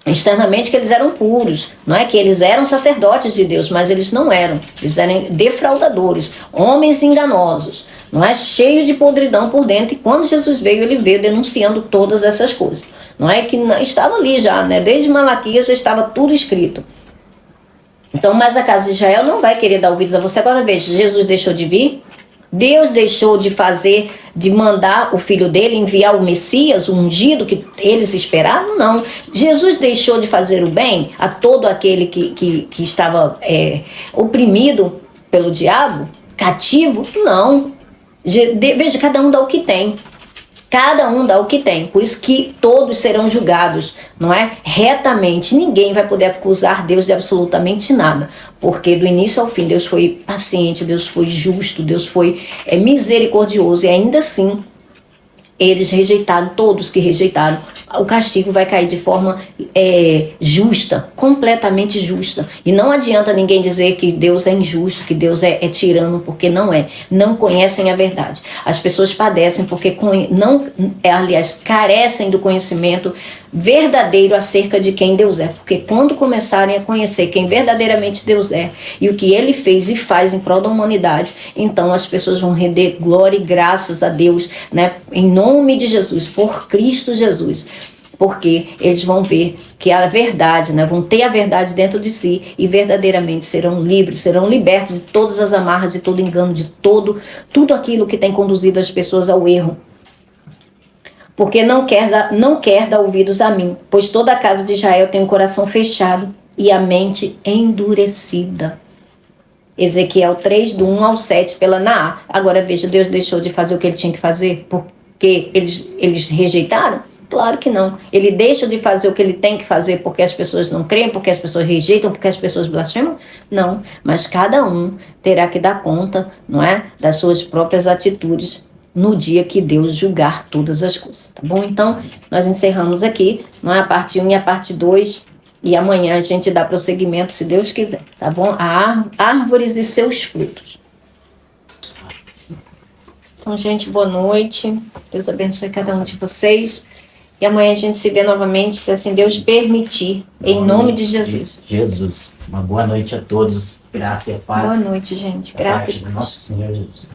B: externamente, que eles eram puros, não é? Que eles eram sacerdotes de Deus, mas eles não eram. Eles eram defraudadores, homens enganosos, não é? Cheio de podridão por dentro. E quando Jesus veio, ele veio denunciando todas essas coisas, não é? Que estava ali já, né? Desde Malaquias já estava tudo escrito. Então, mas a casa de Israel não vai querer dar ouvidos a você. Agora veja, Jesus deixou de vir, Deus deixou de mandar o filho dele, enviar o Messias, o ungido que eles esperavam? Não. Jesus deixou de fazer o bem a todo aquele que estava oprimido pelo diabo, cativo? Não. Veja, cada um dá o que tem. Cada um dá o que tem. Por isso que todos serão julgados, não é? Retamente. Ninguém vai poder acusar Deus de absolutamente nada. Porque do início ao fim Deus foi paciente, Deus foi justo, Deus foi misericordioso. E ainda assim, eles rejeitaram, todos que rejeitaram. O castigo vai cair de forma justa, completamente justa. E não adianta ninguém dizer que Deus é injusto, que Deus é tirano, porque não é. Não conhecem a verdade. As pessoas padecem porque carecem do conhecimento verdadeiro acerca de quem Deus é. Porque quando começarem a conhecer quem verdadeiramente Deus é e o que Ele fez e faz em prol da humanidade, então as pessoas vão render glória e graças a Deus, né? Em nome de Jesus, por Cristo Jesus. Porque eles vão ver que a verdade, né? Vão ter a verdade dentro de si e verdadeiramente serão livres, serão libertos de todas as amarras, de todo engano, de tudo aquilo que tem conduzido as pessoas ao erro. Porque não quer dar ouvidos a mim, pois toda a casa de Israel tem o coração fechado e a mente endurecida. Ezequiel 3, do 1 ao 7, pela Naá. Agora veja, Deus deixou de fazer o que ele tinha que fazer porque eles rejeitaram? Claro que não. Ele deixa de fazer o que ele tem que fazer porque as pessoas não creem, porque as pessoas rejeitam, porque as pessoas blasfemam? Não. Mas cada um terá que dar conta, não é, das suas próprias atitudes no dia que Deus julgar todas as coisas. Tá bom? Então, nós encerramos aqui, não é, a parte 1 e a parte 2. E amanhã a gente dá prosseguimento, se Deus quiser. Tá bom? A árvores e seus frutos. Então, gente, boa noite. Deus abençoe cada um de vocês. E amanhã a gente se vê novamente, se assim Deus permitir, em nome de Jesus.
A: Jesus. Uma boa noite a todos. Graça e paz.
B: Boa noite, gente. Graça e paz.
A: Do nosso Senhor Jesus.